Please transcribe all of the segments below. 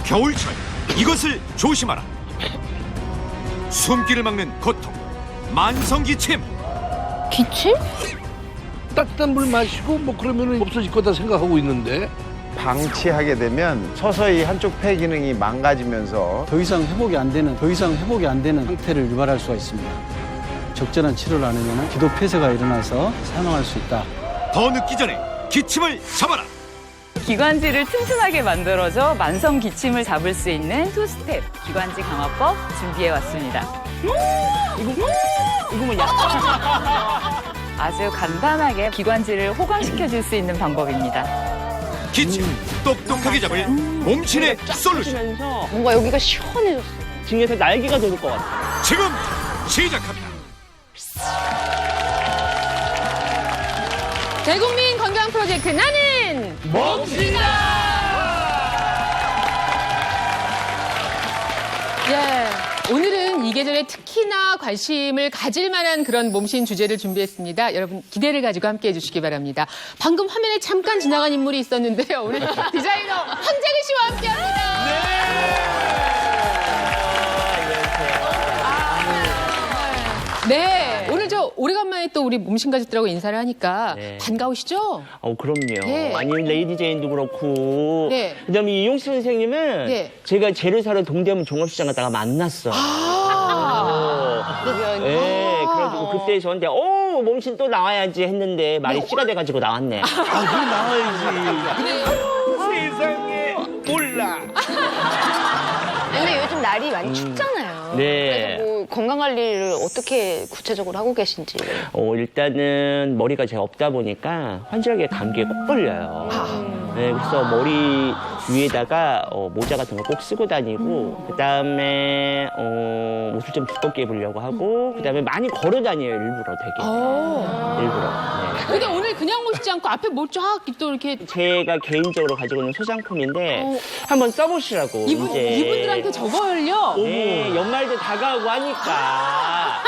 겨울철 이것을 조심하라. 숨기를 막는 고통, 만성기침. 기침? 따뜻한 물 마시고 뭐 그러면 없어질 거다 생각하고 있는데 방치하게 되면 서서히 한쪽 폐 기능이 망가지면서 더 이상 회복이 안 되는 상태를 유발할 수가 있습니다. 적절한 치료를 안 하면 기도 폐쇄가 일어나서 사망할 수 있다. 더 늦기 전에 기침을 잡아라. 기관지를 튼튼하게 만들어줘 만성 기침을 잡을 수 있는 투스텝 기관지 강화법 준비해 왔습니다. 이거 뭐냐? 아주 간단하게 기관지를 호강시켜 줄 수 있는 방법입니다. 기침 똑똑하게 잡을 몸신의 솔루션. 하면서 뭔가 여기가 시원해졌어. 등에서 날개가 돋을 것 같아. 지금 시작합니다. 대국민 건강 프로젝트 나는 먹신다. 예, 오늘은 이 계절에 특히나 관심을 가질 만한 그런 몸신 주제를 준비했습니다. 여러분 기대를 가지고 함께해 주시기 바랍니다. 방금 화면에 잠깐 지나간 인물이 있었는데요. 오늘 디자이너 황재근 씨와 함께합니다. 네, 오늘 저 오래간만에 또 우리 몸신 가족들하고 인사를 하니까 네. 반가우시죠? 그럼요. 네. 아니, 레이디 제인도 그렇고. 네. 그다음에 이용식 선생님은 네. 제가 재를 사러 동대문 종합시장 갔다가 만났어요. 네, 그래가지고 그때 저한테 몸신 또 나와야지 했는데 말이 씨가 돼가지고 나왔네. 그럼 나와야지. 세상에 몰라. 근데 요즘 날이 많이 춥잖아요. 네. 그래서 뭐 건강 관리를 어떻게 구체적으로 하고 계신지. 일단은 머리가 제가 없다 보니까 환절기에 감기에 꼭 걸려요. 네, 그래서 머리 위에다가 모자 같은 거 꼭 쓰고 다니고, 그다음에 옷을 좀 두껍게 입으려고 하고, 그다음에 많이 걸어 다녀요, 일부러 되게. 일부러. 네. 근데 오늘 그냥 오시지 않고 앞에 뭐 쫙 또 이렇게 제가 개인적으로 가지고 있는 소장품인데 한번 써보시라고. 이제. 이분들한테 저걸요? 네, 연말도 다가오고 하니까.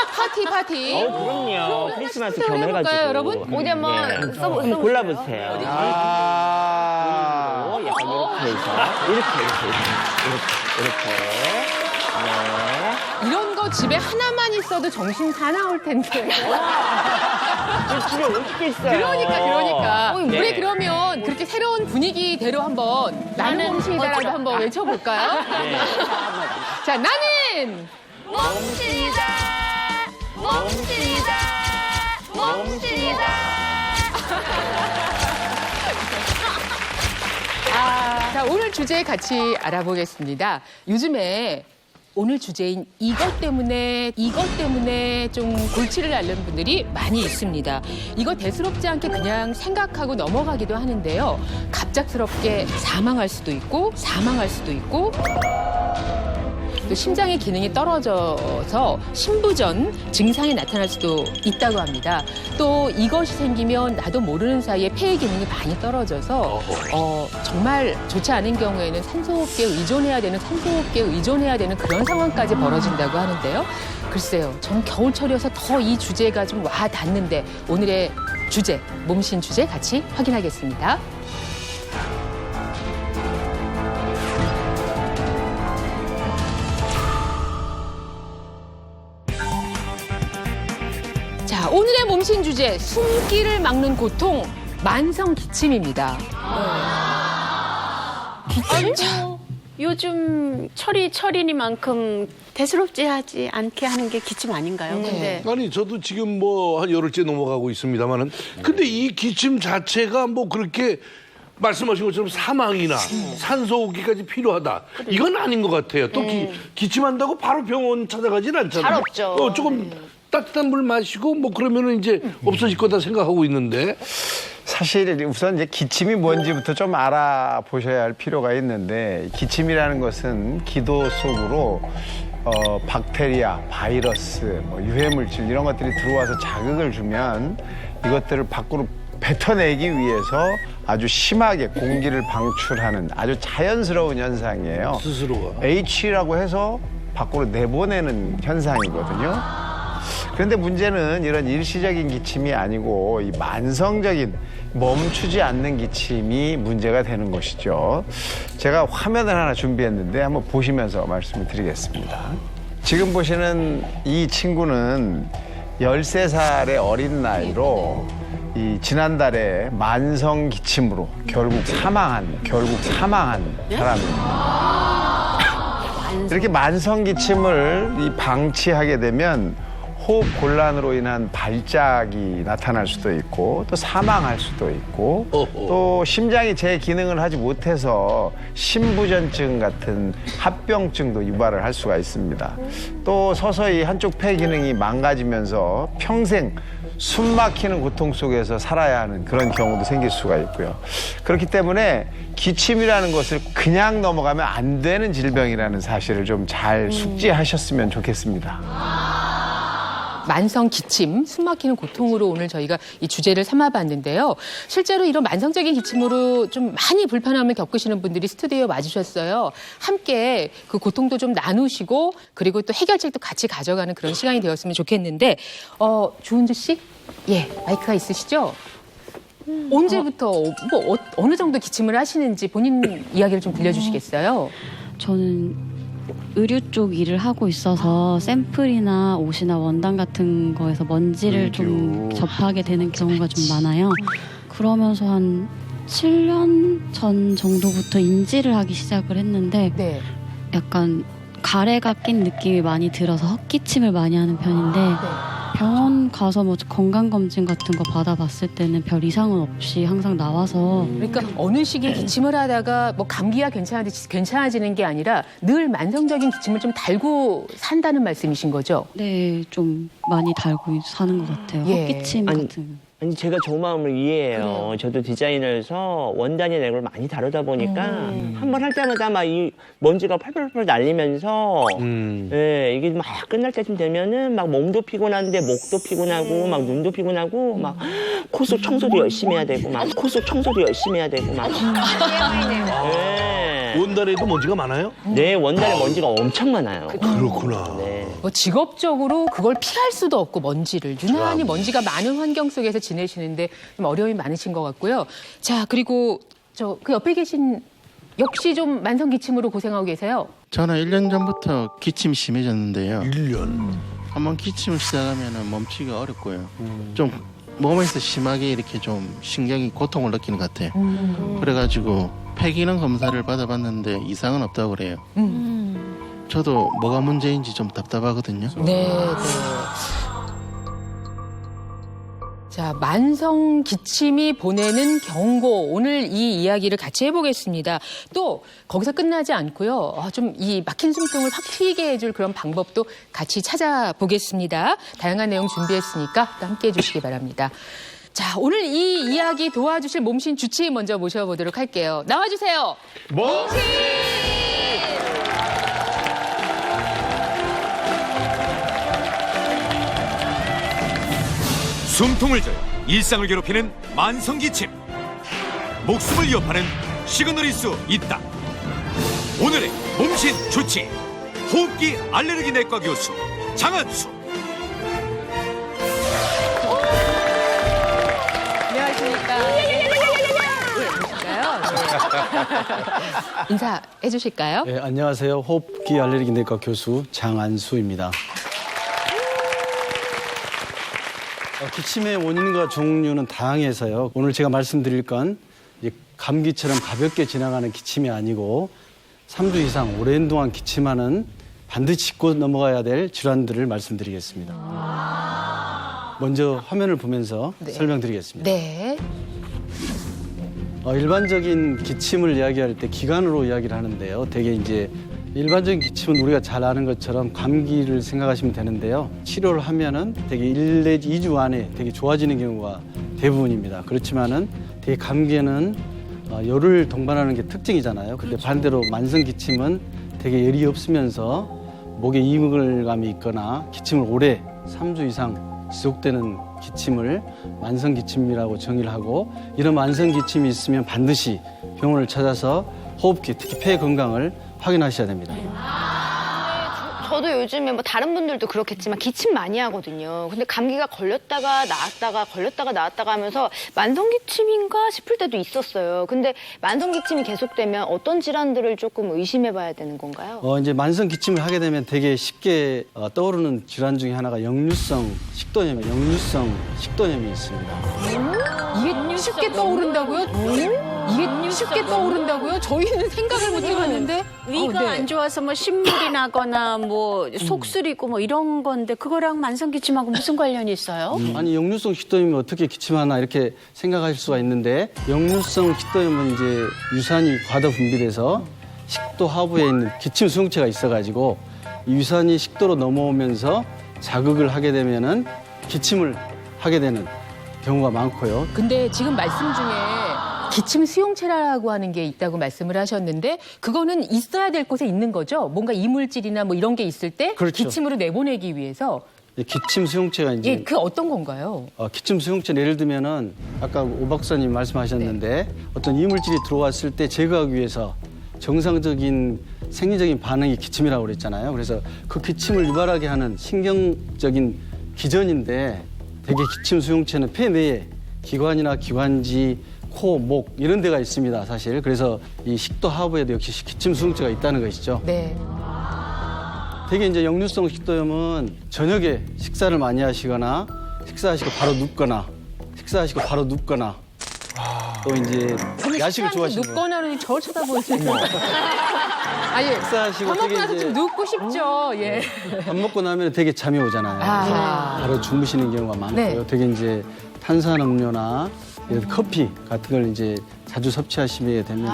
파티. 그럼요. 크리스마스 시작을 겸해가지고. 해볼까요, 여러분? 어디 한번 한번 골라보세요. 약간 이렇게 해서 이렇게. 네. 이런 거 집에 하나만 있어도 정신 다 나올 텐데. 집에 어떻게 있어요? 그러니까. 네. 우리 그러면 그렇게 새로운 분위기대로 한번 나는 몸신이다라도 한번 외쳐볼까요? 네. 자, 나는 몸신이다. 몸신이다. 몸신이다. 자, 오늘 주제 같이 알아보겠습니다. 요즘에 오늘 주제인 이것 때문에 좀 골치를 앓는 분들이 많이 있습니다. 이거 대수롭지 않게 그냥 생각하고 넘어가기도 하는데요. 갑작스럽게 사망할 수도 있고 또 심장의 기능이 떨어져서 심부전 증상이 나타날 수도 있다고 합니다. 또 이것이 생기면 나도 모르는 사이에 폐의 기능이 많이 떨어져서 정말 좋지 않은 경우에는 산소호흡기에 의존해야 되는 그런 상황까지 벌어진다고 하는데요. 글쎄요, 전 겨울철이어서 더 이 주제가 좀 와 닿는데 오늘의 주제, 몸신 주제 같이 확인하겠습니다. 자, 오늘의 몸신 주제, 숨기를 막는 고통, 만성 기침입니다. 아이고, 요즘 철이니만큼 대수롭지 하지 않게 하는 게 기침 아닌가요? 근데 아니 저도 지금 뭐 한 열흘째 넘어가고 있습니다만은 근데 이 기침 자체가 뭐 그렇게 말씀하신 것처럼 사망이나 산소호흡기까지 필요하다. 이건 아닌 것 같아요. 또 기침한다고 바로 병원 찾아가진 않잖아요. 잘 없죠. 조금 따뜻한 물 마시고 뭐 그러면은 이제 없어질 거다 생각하고 있는데 사실 우선 이제 기침이 뭔지부터 좀 알아보셔야 할 필요가 있는데 기침이라는 것은 기도 속으로 박테리아, 바이러스, 뭐 유해물질 이런 것들이 들어와서 자극을 주면 이것들을 밖으로 뱉어내기 위해서 아주 심하게 공기를 방출하는 아주 자연스러운 현상이에요. 스스로가. H라고 해서 밖으로 내보내는 현상이거든요. 그런데 문제는 이런 일시적인 기침이 아니고 이 만성적인 멈추지 않는 기침이 문제가 되는 것이죠. 제가 화면을 하나 준비했는데 한번 보시면서 말씀을 드리겠습니다. 지금 보시는 이 친구는 13살의 어린 나이로 이 지난달에 만성 기침으로 결국 사망한 사람입니다. 이렇게 만성 기침을 이 방치하게 되면 호흡 곤란으로 인한 발작이 나타날 수도 있고 또 사망할 수도 있고 또 심장이 제 기능을 하지 못해서 심부전증 같은 합병증도 유발을 할 수가 있습니다. 또 서서히 한쪽 폐 기능이 망가지면서 평생 숨 막히는 고통 속에서 살아야 하는 그런 경우도 생길 수가 있고요. 그렇기 때문에 기침이라는 것을 그냥 넘어가면 안 되는 질병이라는 사실을 좀 잘 숙지하셨으면 좋겠습니다. 만성 기침, 숨 막히는 고통으로 오늘 저희가 이 주제를 삼아봤는데요. 실제로 이런 만성적인 기침으로 좀 많이 불편함을 겪으시는 분들이 스튜디오에 와주셨어요. 함께 그 고통도 좀 나누시고 그리고 또 해결책도 같이 가져가는 그런 시간이 되었으면 좋겠는데 주은주 씨? 예, 마이크가 있으시죠? 언제부터 어느 정도 기침을 하시는지 본인 이야기를 좀 들려주시겠어요? 저는 의류 쪽 일을 하고 있어서 샘플이나 옷이나 원단 같은 거에서 먼지를 좀 접하게 되는 경우가 좀 많아요. 그러면서 한 7년 전 정도부터 인지를 하기 시작을 했는데 네. 약간 가래가 낀 느낌이 많이 들어서 헛기침을 많이 하는 편인데 병원 가서 뭐 건강검진 같은 거 받아봤을 때는 별 이상은 없이 항상 나와서 그러니까 어느 시기에 기침을 하다가 뭐 감기가 괜찮아지는 게 아니라 늘 만성적인 기침을 좀 달고 산다는 말씀이신 거죠? 네, 좀 많이 달고 사는 것 같아요. 예. 헛기침 같은. 아니 제가 저 마음을 이해해요. 저도 디자이너여서 원단이나 이런 걸 많이 다루다 보니까 한 번 할 때마다 막 이 먼지가 펄펄펄 날리면서 예, 이게 막 끝날 때쯤 되면은 막 몸도 피곤한데 목도 피곤하고 막 눈도 피곤하고 막 콧속 청소도 열심히 해야 되고 막 콧속 청소도 열심히 해야 되고 막 예. 원단에도 먼지가 많아요? 네, 원단에 먼지가 엄청 많아요. 그렇구나. 네. 뭐 직업적으로 그걸 피할 수도 없고 먼지를 유난히 먼지가 많은 환경 속에서 지내시는데 좀 어려움이 많으신 것 같고요. 자, 그리고 그 옆에 계신 역시 좀 만성 기침으로 고생하고 계세요. 저는 1년 전부터 기침이 심해졌는데요. 1년. 한번 기침을 시작하면 멈추기가 어렵고요. 좀 몸에서 심하게 이렇게 좀 신경이 고통을 느끼는 것 같아요. 그래가지고 폐기능 검사를 받아봤는데 이상은 없다고 그래요. 저도 뭐가 문제인지 좀 답답하거든요. 네. 자, 만성 기침이 보내는 경고. 오늘 이 이야기를 같이 해보겠습니다. 또 거기서 끝나지 않고요. 좀 이 막힌 숨통을 확 트이게 해줄 그런 방법도 같이 찾아보겠습니다. 다양한 내용 준비했으니까 또 함께 해주시기 바랍니다. 자, 오늘 이 이야기 도와주실 몸신 주치의 먼저 모셔보도록 할게요. 나와주세요. 몸신! 숨통을 저어 일상을 괴롭히는 만성기침. 목숨을 위협하는 시그널일 수 있다. 오늘의 몸신 주치, 호흡기 알레르기 내과 교수 장한수. 안녕하십니까. 인사해 주실까요? 네, 안녕하세요. 호흡기 알레르기 내과 교수 장안수입니다. 기침의 원인과 종류는 다양해서요. 오늘 제가 말씀드릴 건 감기처럼 가볍게 지나가는 기침이 아니고 3주 이상 오랜 동안 기침하는 반드시 짚고 넘어가야 될 질환들을 말씀드리겠습니다. 먼저 화면을 보면서 설명드리겠습니다. 네. 일반적인 기침을 이야기할 때 기관으로 이야기를 하는데요. 되게 이제 일반적인 기침은 우리가 잘 아는 것처럼 감기를 생각하시면 되는데요. 치료를 하면은 되게 1 내지 2주 안에 되게 좋아지는 경우가 대부분입니다. 그렇지만은 되게 감기에는 열을 동반하는 게 특징이잖아요. 근데 반대로 만성 기침은 되게 열이 없으면서 목에 이물감이 있거나 기침을 오래 3주 이상 지속되는 기침을 만성 기침이라고 정의를 하고, 이런 만성 기침이 있으면 반드시 병원을 찾아서 호흡기, 특히 폐 건강을 확인하셔야 됩니다. 저도 요즘에 뭐 다른 분들도 그렇겠지만 기침 많이 하거든요. 근데 감기가 걸렸다가 나았다가 하면서 만성기침인가 싶을 때도 있었어요. 근데 만성기침이 계속되면 어떤 질환들을 조금 의심해봐야 되는 건가요? 이제 만성 기침을 하게 되면 되게 쉽게 떠오르는 질환 중에 하나가 역류성 식도염이 있습니다. 이게 쉽게 떠오른다고요? 이게 쉽게 떠오른다고요? 저희는 생각을 못 해봤는데. 위가 네. 안 좋아서 뭐 신물이 나거나 뭐 속 쓰리고 뭐 이런 건데 그거랑 만성기침하고 무슨 관련이 있어요? 아니 역류성 식도염이 어떻게 기침하나 이렇게 생각하실 수가 있는데 역류성 식도염은 이제 유산이 과다 분비돼서 식도 하부에 있는 기침 수용체가 있어가지고 이 유산이 식도로 넘어오면서 자극을 하게 되면은 기침을 하게 되는 경우가 많고요. 근데 지금 말씀 중에 기침 수용체라고 하는 게 있다고 말씀을 하셨는데 그거는 있어야 될 곳에 있는 거죠? 뭔가 이물질이나 뭐 이런 게 있을 때 그렇죠. 기침으로 내보내기 위해서 기침 수용체가 이제 예, 그 어떤 건가요? 기침 수용체 예를 들면은 아까 오 박사님 말씀하셨는데 어떤 이물질이 들어왔을 때 제거하기 위해서 정상적인 생리적인 반응이 기침이라고 그랬잖아요. 그래서 그 기침을 유발하게 하는 신경적인 기전인데 대개 기침 수용체는 폐 내에 기관이나 기관지, 코, 목 이런 데가 있습니다, 사실. 그래서 이 식도 하부에도 역시 기침 수용체가 있다는 것이죠. 네. 대개 이제 역류성 식도염은 저녁에 식사를 많이 하시거나 식사하시고 바로 눕거나 또 이제 야식을 좋아하시는 분. 눕거나는 저를 쳐다보시는 아니, 식사하시고 밥 먹고 되게 나서 이제 좀 눕고 싶죠. 예. 밥 먹고 나면 되게 잠이 오잖아요. 아. 바로 주무시는 경우가 많고요. 네. 되게 이제 탄산음료나 예를 들어 커피 같은 걸 이제 자주 섭취하시게 되면은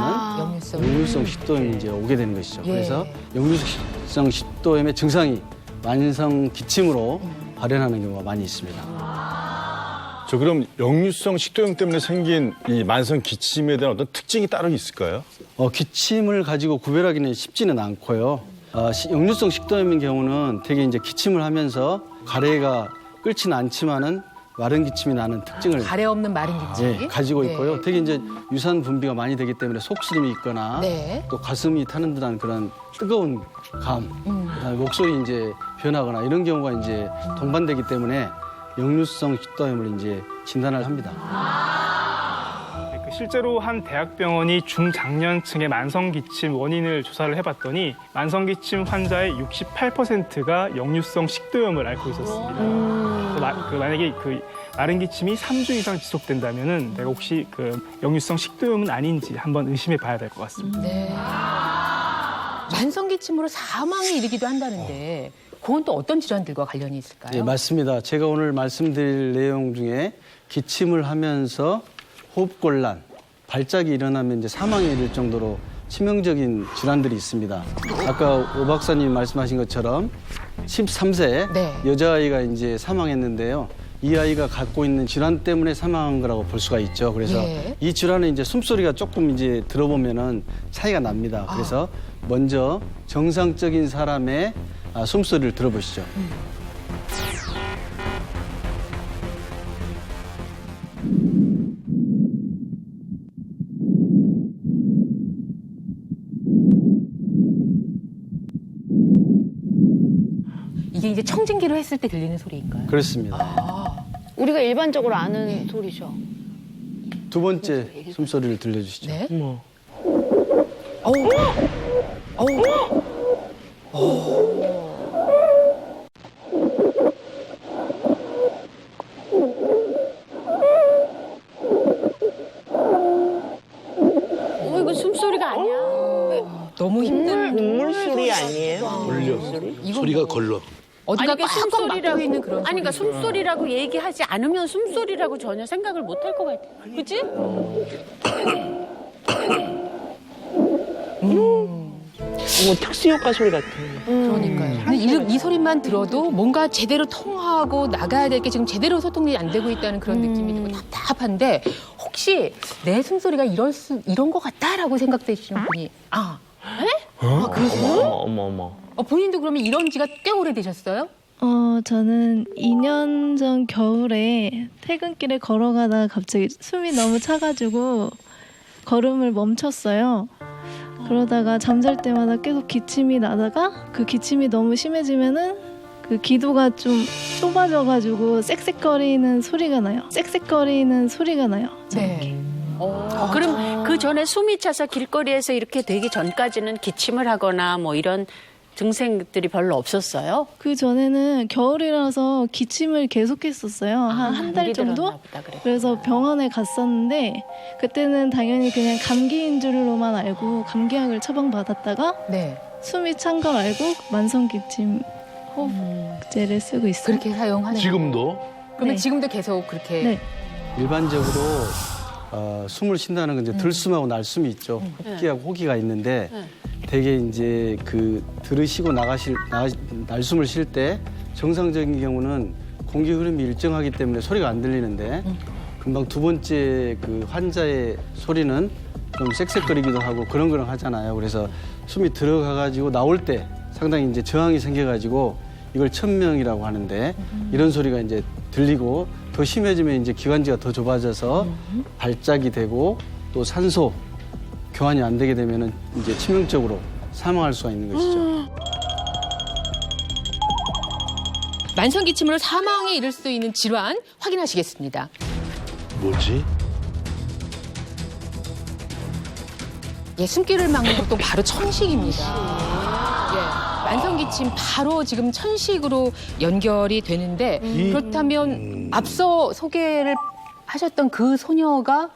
역류성 식도염이 이제 오게 되는 것이죠. 예. 그래서 역류성 식도염의 증상이 만성 기침으로 발현하는 경우가 많이 있습니다. 저 그럼 역류성 식도염 때문에 생긴 이 만성 기침에 대한 어떤 특징이 따로 있을까요? 기침을 가지고 구별하기는 쉽지는 않고요. 역류성 식도염인 경우는 되게 이제 기침을 하면서 가래가 끓지는 않지만은 마른 기침이 나는 특징을 가래 없는 마른 기침. 가지고 네. 있고요. 되게 이제 유산 분비가 많이 되기 때문에 속쓰림이 있거나 네. 또 가슴이 타는 듯한 그런 뜨거운 감, 그다음에 목소리 이제 변하거나 이런 경우가 이제 동반되기 때문에 역류성 식도염을 이제 진단을 합니다. 실제로 한 대학병원이 중장년층의 만성기침 원인을 조사를 해봤더니 만성기침 환자의 68%가 역류성 식도염을 앓고 있었습니다. 만약에 그 마른 기침이 3주 이상 지속된다면은 내가 혹시 그 역류성 식도염은 아닌지 한번 의심해 봐야 될 것 같습니다. 네. 만성기침으로 사망에 이르기도 한다는데 그건 또 어떤 질환들과 관련이 있을까요? 네, 맞습니다. 제가 오늘 말씀드릴 내용 중에 기침을 하면서 호흡곤란, 발작이 일어나면 이제 사망에 이를 정도로 치명적인 질환들이 있습니다. 아까 오 박사님 말씀하신 것처럼 13세 네. 여자아이가 이제 사망했는데요. 이 아이가 갖고 있는 질환 때문에 사망한 거라고 볼 수가 있죠. 그래서 예. 이 질환은 이제 숨소리가 조금 이제 들어보면은 차이가 납니다. 그래서 먼저 정상적인 사람의 숨소리를 들어보시죠. 이게 이제 청진기로 했을 때 들리는 소리인가요? 그렇습니다. 우리가 일반적으로 아는 소리죠. 두 번째 숨소리를 들려주시죠. 네. 이거 숨소리가 아니야. 너무 힘든 눈물 소리 아니에요? 걸려. 소리가 걸러. 어디가 이게 꽉꽉 막혀 있는 그런 아니 그러니까 소리죠. 숨소리라고 얘기하지 않으면 숨소리라고 전혀 생각을 못 할 것 같아. 그치? 뭐 특수효과 소리 같은. 그러니까요. 근데 이 소리만 들어도 뭔가 제대로 통화하고 나가야 될 게 지금 제대로 소통이 안 되고 있다는 그런 느낌이 들고 답답한데 혹시 내 숨소리가 이런 것 같다라고 생각되시는 분이 그러세요? 어머. 본인도 그러면 이런 지가 꽤 오래되셨어요? 저는 2년 전 겨울에 퇴근길에 걸어가다가 갑자기 숨이 너무 차가지고 걸음을 멈췄어요. 그러다가 잠잘 때마다 계속 기침이 나다가 그 기침이 너무 심해지면은 그 기도가 좀 좁아져가지고 쌕쌕거리는 소리가 나요. 쌕쌕거리는 소리가 나요. 네. 그럼 그 전에 숨이 차서 길거리에서 이렇게 되기 전까지는 기침을 하거나 뭐 이런 증상들이 별로 없었어요? 그 전에는 겨울이라서 기침을 계속했었어요. 한 달 정도? 그래서 병원에 갔었는데 그때는 당연히 그냥 감기인 줄로만 알고 감기약을 처방받았다가 숨이 찬 걸 알고 만성기침 호흡제를 쓰고 있어요. 그렇게 사용하는 지금도? 그러면 지금도 계속 그렇게 네. 일반적으로 숨을 쉰다는 건 이제 들숨하고 날숨이 있죠. 흡기하고 호기가 있는데 되게 이제 그 들으시고 날숨을 쉴 때 정상적인 경우는 공기 흐름이 일정하기 때문에 소리가 안 들리는데 금방 두 번째 그 환자의 소리는 좀 쌕쌕거리기도 하고 그렁그렁 하잖아요. 그래서 숨이 들어가가지고 나올 때 상당히 이제 저항이 생겨가지고 이걸 천명이라고 하는데 이런 소리가 이제 들리고 더 심해지면 이제 기관지가 더 좁아져서 발작이 되고 또 산소 교환이 안 되게 되면은 이제 치명적으로 사망할 수가 있는 것이죠. 만성기침으로 사망에 이를 수 있는 질환 확인하시겠습니다. 뭐지? 예, 숨기를 막는 보통 바로 천식입니다. 예, 만성기침 바로 지금 천식으로 연결이 되는데 그렇다면 앞서 소개를 하셨던 그 소녀가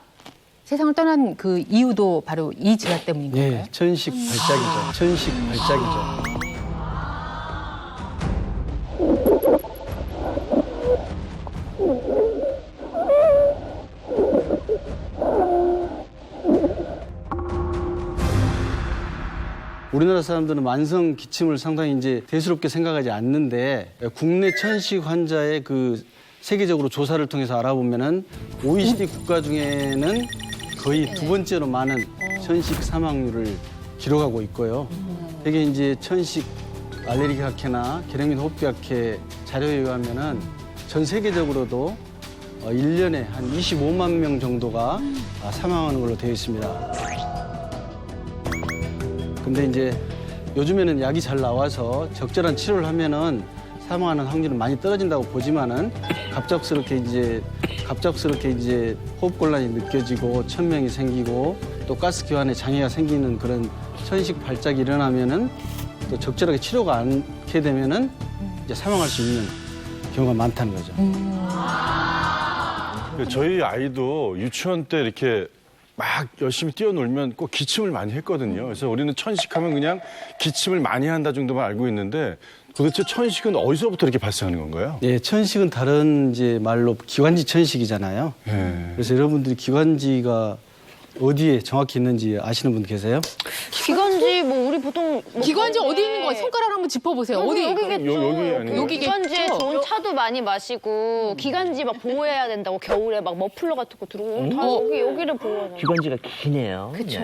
세상을 떠난 그 이유도 바로 이 질환 때문인가요? 네, 천식 발작이죠. 천식 발작이죠. 우리나라 사람들은 만성 기침을 상당히 이제 대수롭게 생각하지 않는데 국내 천식 환자의 그 세계적으로 조사를 통해서 알아보면은 OECD 국가 중에는 거의 두 번째로 많은 천식 사망률을 기록하고 있고요. 되게 이제 천식 알레르기 학회나 계량균 호흡기학회 자료에 의하면은 전 세계적으로도 1년에 한 25만 명 정도가 사망하는 걸로 되어 있습니다. 근데 이제 요즘에는 약이 잘 나와서 적절한 치료를 하면은 사망하는 확률은 많이 떨어진다고 보지만은 갑작스럽게 이제 호흡곤란이 느껴지고 천명이 생기고 또 가스 교환에 장애가 생기는 그런 천식 발작이 일어나면은 또 적절하게 치료가 않게 되면은 이제 사망할 수 있는 경우가 많다는 거죠. 저희 아이도 유치원 때 이렇게 막 열심히 뛰어놀면 꼭 기침을 많이 했거든요. 그래서 우리는 천식하면 그냥 기침을 많이 한다 정도만 알고 있는데 도대체 천식은 어디서부터 이렇게 발생하는 건가요? 네, 천식은 다른 이제 말로 기관지 천식이잖아요. 네. 그래서 여러분들이 기관지가 어디에 정확히 있는지 아시는 분 계세요? 기관지 뭐 우리 보통 기관지 어디 있는 거예요? 손가락 한번 짚어보세요. 어디? 여기겠죠. 여기겠죠. 기관지에 좋은 차도 많이 마시고 기관지 막 보호해야 된다고 겨울에 막 머플러 같은 거 들고 다 여기를 보호하는. 기관지가 기네요. 그렇죠.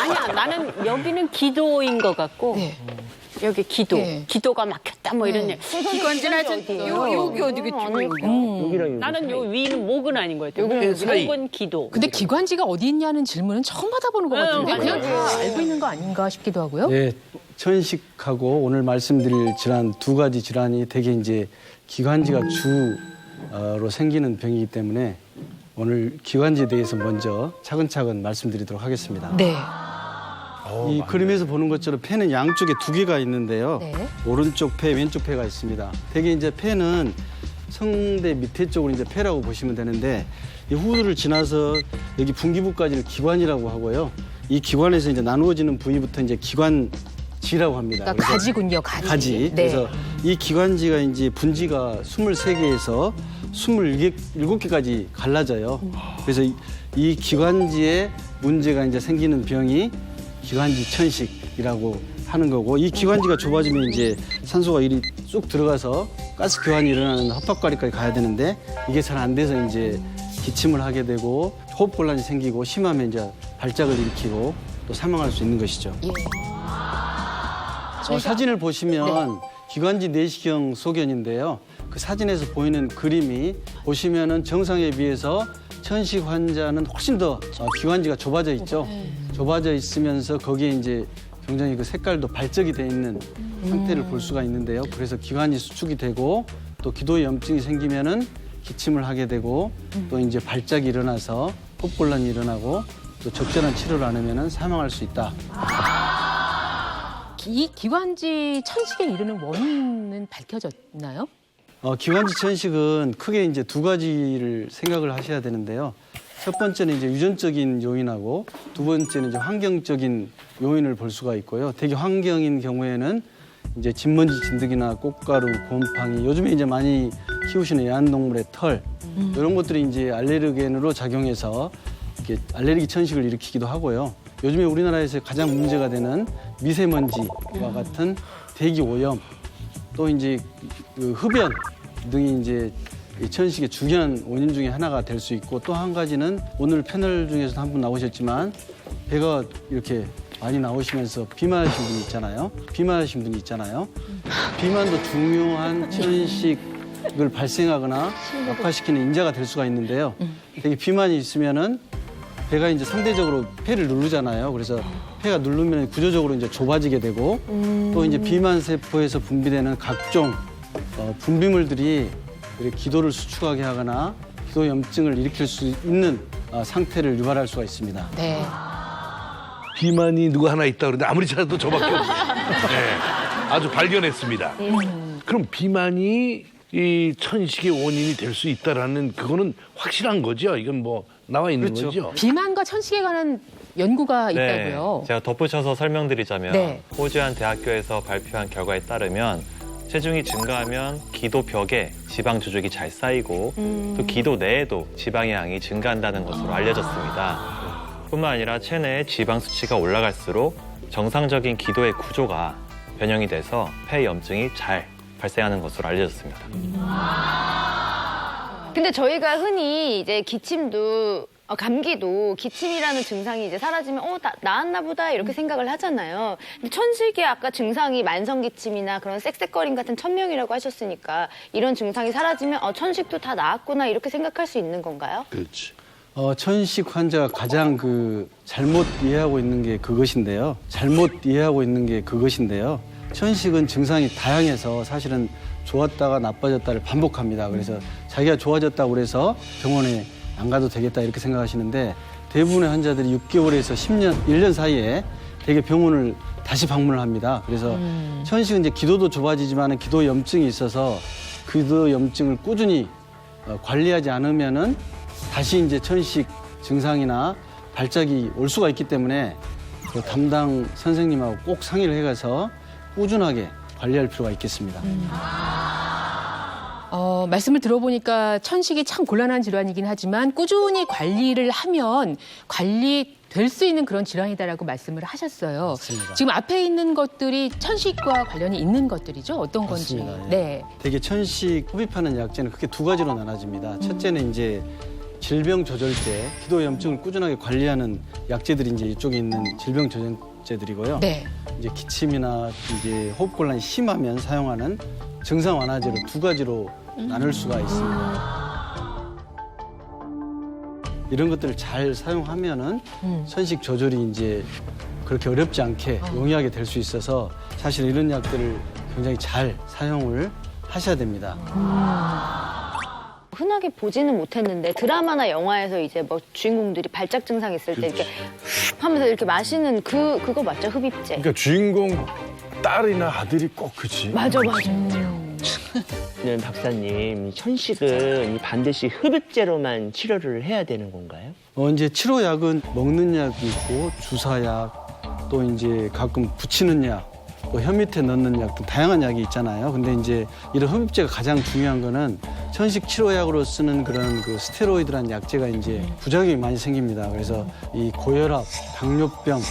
아니야, 나는 여기는 기도인 것 같고. 여기 기도, 기도가 막혔다 뭐 이런 얘기. 기관지는 여기 어디겠지? 나는 요 위는 목은 아닌 것 같아요. 목은 기도. 근데 기관지가 어디 있냐는 질문은 처음 받아보는 것 같은데 그냥 다 알고 있는 거 아닌가 싶기도 하고요. 네, 천식하고 오늘 말씀드릴 질환 두 가지 질환이 되게 이제 기관지가 주로 생기는 병이기 때문에 오늘 기관지에 대해서 먼저 차근차근 말씀드리도록 하겠습니다. 네. 이 그림에서 보는 것처럼 폐는 양쪽에 두 개가 있는데요. 오른쪽 폐, 왼쪽 폐가 있습니다. 되게 이제 폐는 성대 밑에 쪽으로 이제 폐라고 보시면 되는데 이 후두를 지나서 여기 분기부까지는 기관이라고 하고요. 이 기관에서 이제 나누어지는 부위부터 이제 기관지라고 합니다. 그러니까 가지군요, 가지. 가지. 네. 그래서 이 기관지가 이제 분지가 23개에서 27개까지 갈라져요. 그래서 이 기관지에 문제가 이제 생기는 병이 기관지 천식이라고 하는 거고 이 기관지가 좁아지면 이제 산소가 이리 쑥 들어가서 가스 교환이 일어나는 흡합관리까지 가야 되는데 이게 잘 안 돼서 이제 기침을 하게 되고 호흡곤란이 생기고 심하면 이제 발작을 일으키고 또 사망할 수 있는 것이죠. 사진을 보시면 기관지 내시경 소견인데요. 그 사진에서 보이는 그림이 보시면은 정상에 비해서 천식 환자는 훨씬 더 기관지가 좁아져 있죠. 좁아져 있으면서 거기에 이제 굉장히 그 색깔도 발적이 돼 있는 상태를 볼 수가 있는데요. 그래서 기관지 수축이 되고 또 기도에 염증이 생기면은 기침을 하게 되고 또 이제 발작이 일어나서 호흡곤란이 일어나고 또 적절한 치료를 안 하면은 사망할 수 있다. 이 기관지 천식에 이르는 원인은 밝혀졌나요? 기관지 천식은 크게 이제 두 가지를 생각을 하셔야 되는데요. 첫 번째는 이제 유전적인 요인하고 두 번째는 이제 환경적인 요인을 볼 수가 있고요. 대개 환경인 경우에는 이제 진먼지 진드기나 꽃가루, 곰팡이, 요즘에 이제 많이 키우시는 애완동물의 털 이런 것들이 이제 알레르겐으로 작용해서 이렇게 알레르기 천식을 일으키기도 하고요. 요즘에 우리나라에서 가장 문제가 되는 미세먼지와 같은 대기 오염, 또 이제 그 흡연 등이 이제 천식의 중요한 원인 중에 하나가 될 수 있고 또 한 가지는 오늘 패널 중에서도 한 분 나오셨지만 배가 이렇게 많이 나오시면서 비만하신 분이 있잖아요. 비만도 중요한 천식을 발생하거나 악화시키는 인자가 될 수가 있는데요. 되게 비만이 있으면은 배가 이제 상대적으로 폐를 누르잖아요. 그래서 폐가 누르면 구조적으로 이제 좁아지게 되고 또 이제 비만 세포에서 분비되는 각종 분비물들이 이렇게 기도를 수축하게 하거나 기도 염증을 일으킬 수 있는 상태를 유발할 수가 있습니다. 네. 비만이 누구 하나 있다 그러는데 아무리 찾아도 저밖에 없어요. 네, 아주 발견했습니다. 그럼 비만이 이 천식의 원인이 될 수 있다라는 그거는 확실한 거죠? 이건 뭐 나와 있는 거죠? 비만과 천식에 관한 연구가 있다고요? 제가 덧붙여서 설명드리자면 네. 호주 한 대학교에서 발표한 결과에 따르면 체중이 증가하면 기도 벽에 지방 조직이 잘 쌓이고 또 기도 내에도 지방의 양이 증가한다는 것으로 알려졌습니다. 뿐만 아니라 체내의 지방 수치가 올라갈수록 정상적인 기도의 구조가 변형이 돼서 폐 염증이 잘 발생하는 것으로 알려졌습니다. 근데 저희가 흔히 이제 기침도 감기도 기침이라는 증상이 이제 사라지면 나았나 보다 이렇게 생각을 하잖아요. 근데 천식의 아까 증상이 만성기침이나 그런 쌕쌕거림 같은 천명이라고 하셨으니까 이런 증상이 사라지면 전식도 다 나았구나 이렇게 생각할 수 있는 건가요? 그렇지. 천식 환자가 가장 잘못 이해하고 있는 게 그것인데요. 천식은 증상이 다양해서 사실은 좋았다가 나빠졌다를 반복합니다. 그래서 자기가 좋아졌다고 그래서 병원에 안 가도 되겠다 이렇게 생각하시는데 대부분의 환자들이 6개월에서 1년 사이에 되게 병원을 다시 방문을 합니다. 그래서 천식은 이제 기도도 좁아지지만 기도 염증이 있어서 기도 염증을 꾸준히 관리하지 않으면은 다시 이제 천식 증상이나 발작이 올 수가 있기 때문에 그 담당 선생님하고 꼭 상의를 해가서 꾸준하게 관리할 필요가 있겠습니다. 말씀을 들어보니까 천식이 참 곤란한 질환이긴 하지만 꾸준히 관리를 하면 관리될 수 있는 그런 질환이다라고 말씀을 하셨어요. 맞습니다. 지금 앞에 있는 것들이 천식과 관련이 있는 것들이죠? 어떤 건지. 맞습니다. 네. 되게 천식 흡입하는 약제는 크게 두 가지로 나눠집니다. 첫째는 이제 질병 조절제, 기도 염증을 꾸준하게 관리하는 약제들이 이제 이쪽에 있는 질병 조절제들이고요. 네. 이제 기침이나 이제 호흡곤란이 심하면 사용하는 증상 완화제로 두 가지로 나눌 수가 있습니다. 이런 것들을 잘 사용하면은 천식 조절이 이제 그렇게 어렵지 않게 용이하게 될 수 있어서 사실 이런 약들을 굉장히 잘 사용을 하셔야 됩니다. 흔하게 보지는 못했는데 드라마나 영화에서 이제 뭐 주인공들이 발작 증상 있을 때 이렇게 하면서 이렇게 마시는 그거 맞죠? 흡입제. 그러니까 주인공 딸이나 아들이 꼭 그지. 맞아. 네, 박사님, 천식은 반드시 흡입제로만 치료를 해야 되는 건가요? 이제 치료약은 먹는 약이 있고 주사약 또 이제 가끔 붙이는 약, 또 혀 밑에 넣는 약 등 다양한 약이 있잖아요. 근데 이제 이런 흡입제가 가장 중요한 거는 천식 치료약으로 쓰는 그런 스테로이드라는 약제가 이제 부작용이 많이 생깁니다. 그래서 이 고혈압, 당뇨병,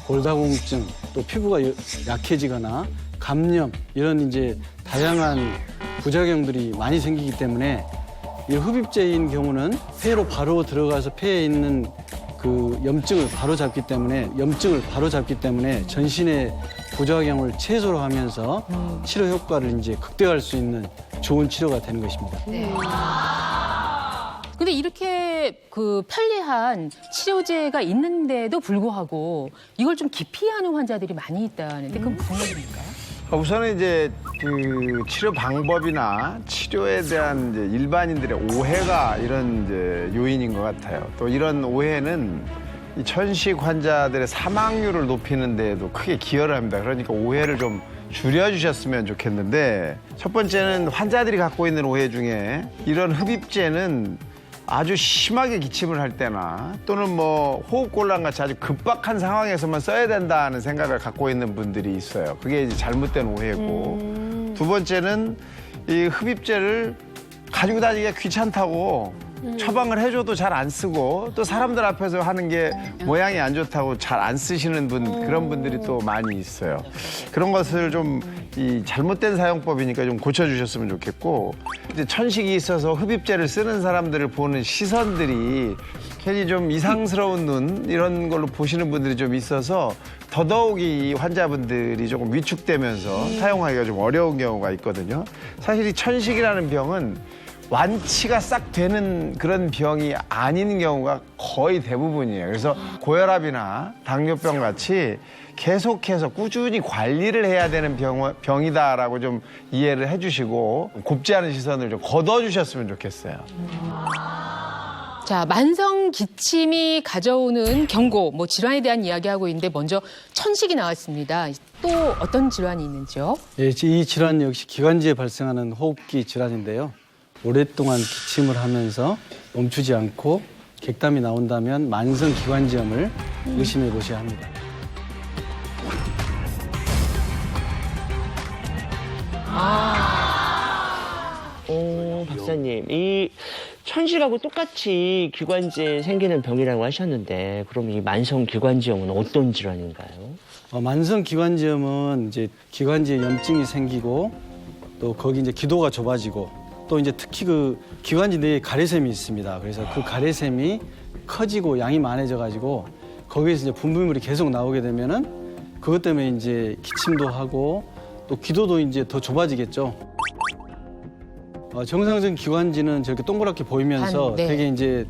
골다공증, 또 피부가 약해지거나 감염 이런 이제 다양한 부작용들이 많이 생기기 때문에 이 흡입제인 경우는 폐로 바로 들어가서 폐에 있는 그 염증을 바로 잡기 때문에 전신의 부작용을 최소로 하면서 치료 효과를 이제 극대화할 수 있는 좋은 치료가 되는 것입니다. 네. 근데 이렇게 그 편리한 치료제가 있는데도 불구하고 이걸 좀 기피하는 환자들이 많이 있다는데 그건 무슨 얘기입니까? 우선은 이제 그 치료 방법이나 치료에 대한 이제 일반인들의 오해가 이런 이제 요인인 것 같아요. 또 이런 오해는 이 천식 환자들의 사망률을 높이는 데에도 크게 기여를 합니다. 그러니까 오해를 좀 줄여주셨으면 좋겠는데 첫 번째는 환자들이 갖고 있는 오해 중에 이런 흡입제는 아주 심하게 기침을 할 때나 또는 뭐 호흡곤란 같이 아주 급박한 상황에서만 써야 된다는 생각을 갖고 있는 분들이 있어요. 그게 이제 잘못된 오해고 두 번째는 이 흡입제를 가지고 다니기가 귀찮다고 처방을 해줘도 잘 안 쓰고 또 사람들 앞에서 하는 게 모양이 안 좋다고 잘 안 쓰시는 그런 분들이 또 많이 있어요. 그런 것을 좀 이 잘못된 사용법이니까 좀 고쳐주셨으면 좋겠고 이제 천식이 있어서 흡입제를 쓰는 사람들을 보는 시선들이 괜히 좀 이상스러운 눈 이런 걸로 보시는 분들이 좀 있어서 더더욱 이 환자분들이 조금 위축되면서 사용하기가 좀 어려운 경우가 있거든요. 사실 이 천식이라는 병은 완치가 싹 되는 그런 병이 아닌 경우가 거의 대부분이에요. 그래서 고혈압이나 당뇨병 같이 계속해서 꾸준히 관리를 해야 되는 병이다라고 좀 이해를 해주시고 곱지 않은 시선을 좀 걷어주셨으면 좋겠어요. 자, 만성 기침이 가져오는 경고, 뭐 질환에 대한 이야기하고 있는데 먼저 천식이 나왔습니다. 또 어떤 질환이 있는지요? 예, 이 질환 역시 기관지에 발생하는 호흡기 질환인데요. 오랫동안 기침을 하면서 멈추지 않고 객담이 나온다면 만성 기관지염을 의심해 보셔야 합니다. 오, 박사님, 이 천식하고 똑같이 기관지에 생기는 병이라고 하셨는데 그럼 이 만성 기관지염은 어떤 질환인가요? 만성 기관지염은 이제 기관지에 염증이 생기고 또 거기 이제 기도가 좁아지고 또 이제 특히 그 기관지 내에 가래샘이 있습니다. 그래서 그 가래샘이 커지고 양이 많아져 가지고 거기에서 이제 분비물이 계속 나오게 되면은 그것 때문에 이제 기침도 하고 또 기도도 이제 더 좁아지겠죠. 정상적인 기관지는 저렇게 동그랗게 보이면서 네. 되게 이제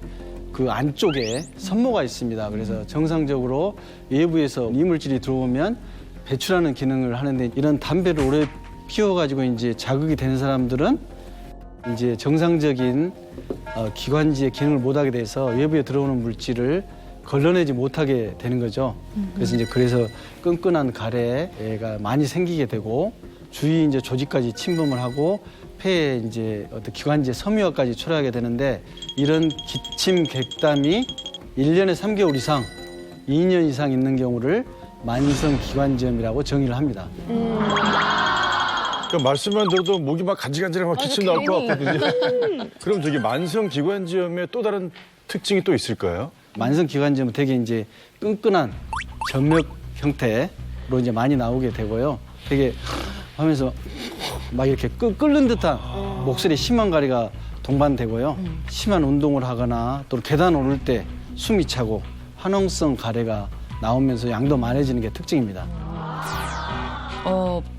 그 안쪽에 섬모가 있습니다. 그래서 정상적으로 외부에서 이물질이 들어오면 배출하는 기능을 하는데 이런 담배를 오래 피워가지고 이제 자극이 되는 사람들은 이제 정상적인 기관지의 기능을 못하게 돼서 외부에 들어오는 물질을 걸러내지 못하게 되는 거죠. 그래서 끈끈한 가래가 많이 생기게 되고 주위 이제 조직까지 침범을 하고 폐에 이제 어떤 기관지의 섬유화까지 초래하게 되는데 이런 기침 객담이 1년에 3개월 이상, 2년 이상 있는 경우를 만성 기관지염이라고 정의를 합니다. 그러니까 말씀만 들어도 목이 막 간질간질하고 막 기침 나올 것 같거든요. 그럼 저기 만성 기관지염의 또 다른 특징이 또 있을까요? 만성 기관지염은 되게 이제 끈끈한 점역 형태로 이제 많이 나오게 되고요. 되게 하면서 막 이렇게 끓는 듯한 목소리 심한 가래가 동반되고요. 심한 운동을 하거나 또 계단 오를 때 숨이 차고 화농성 가래가 나오면서 양도 많아지는 게 특징입니다.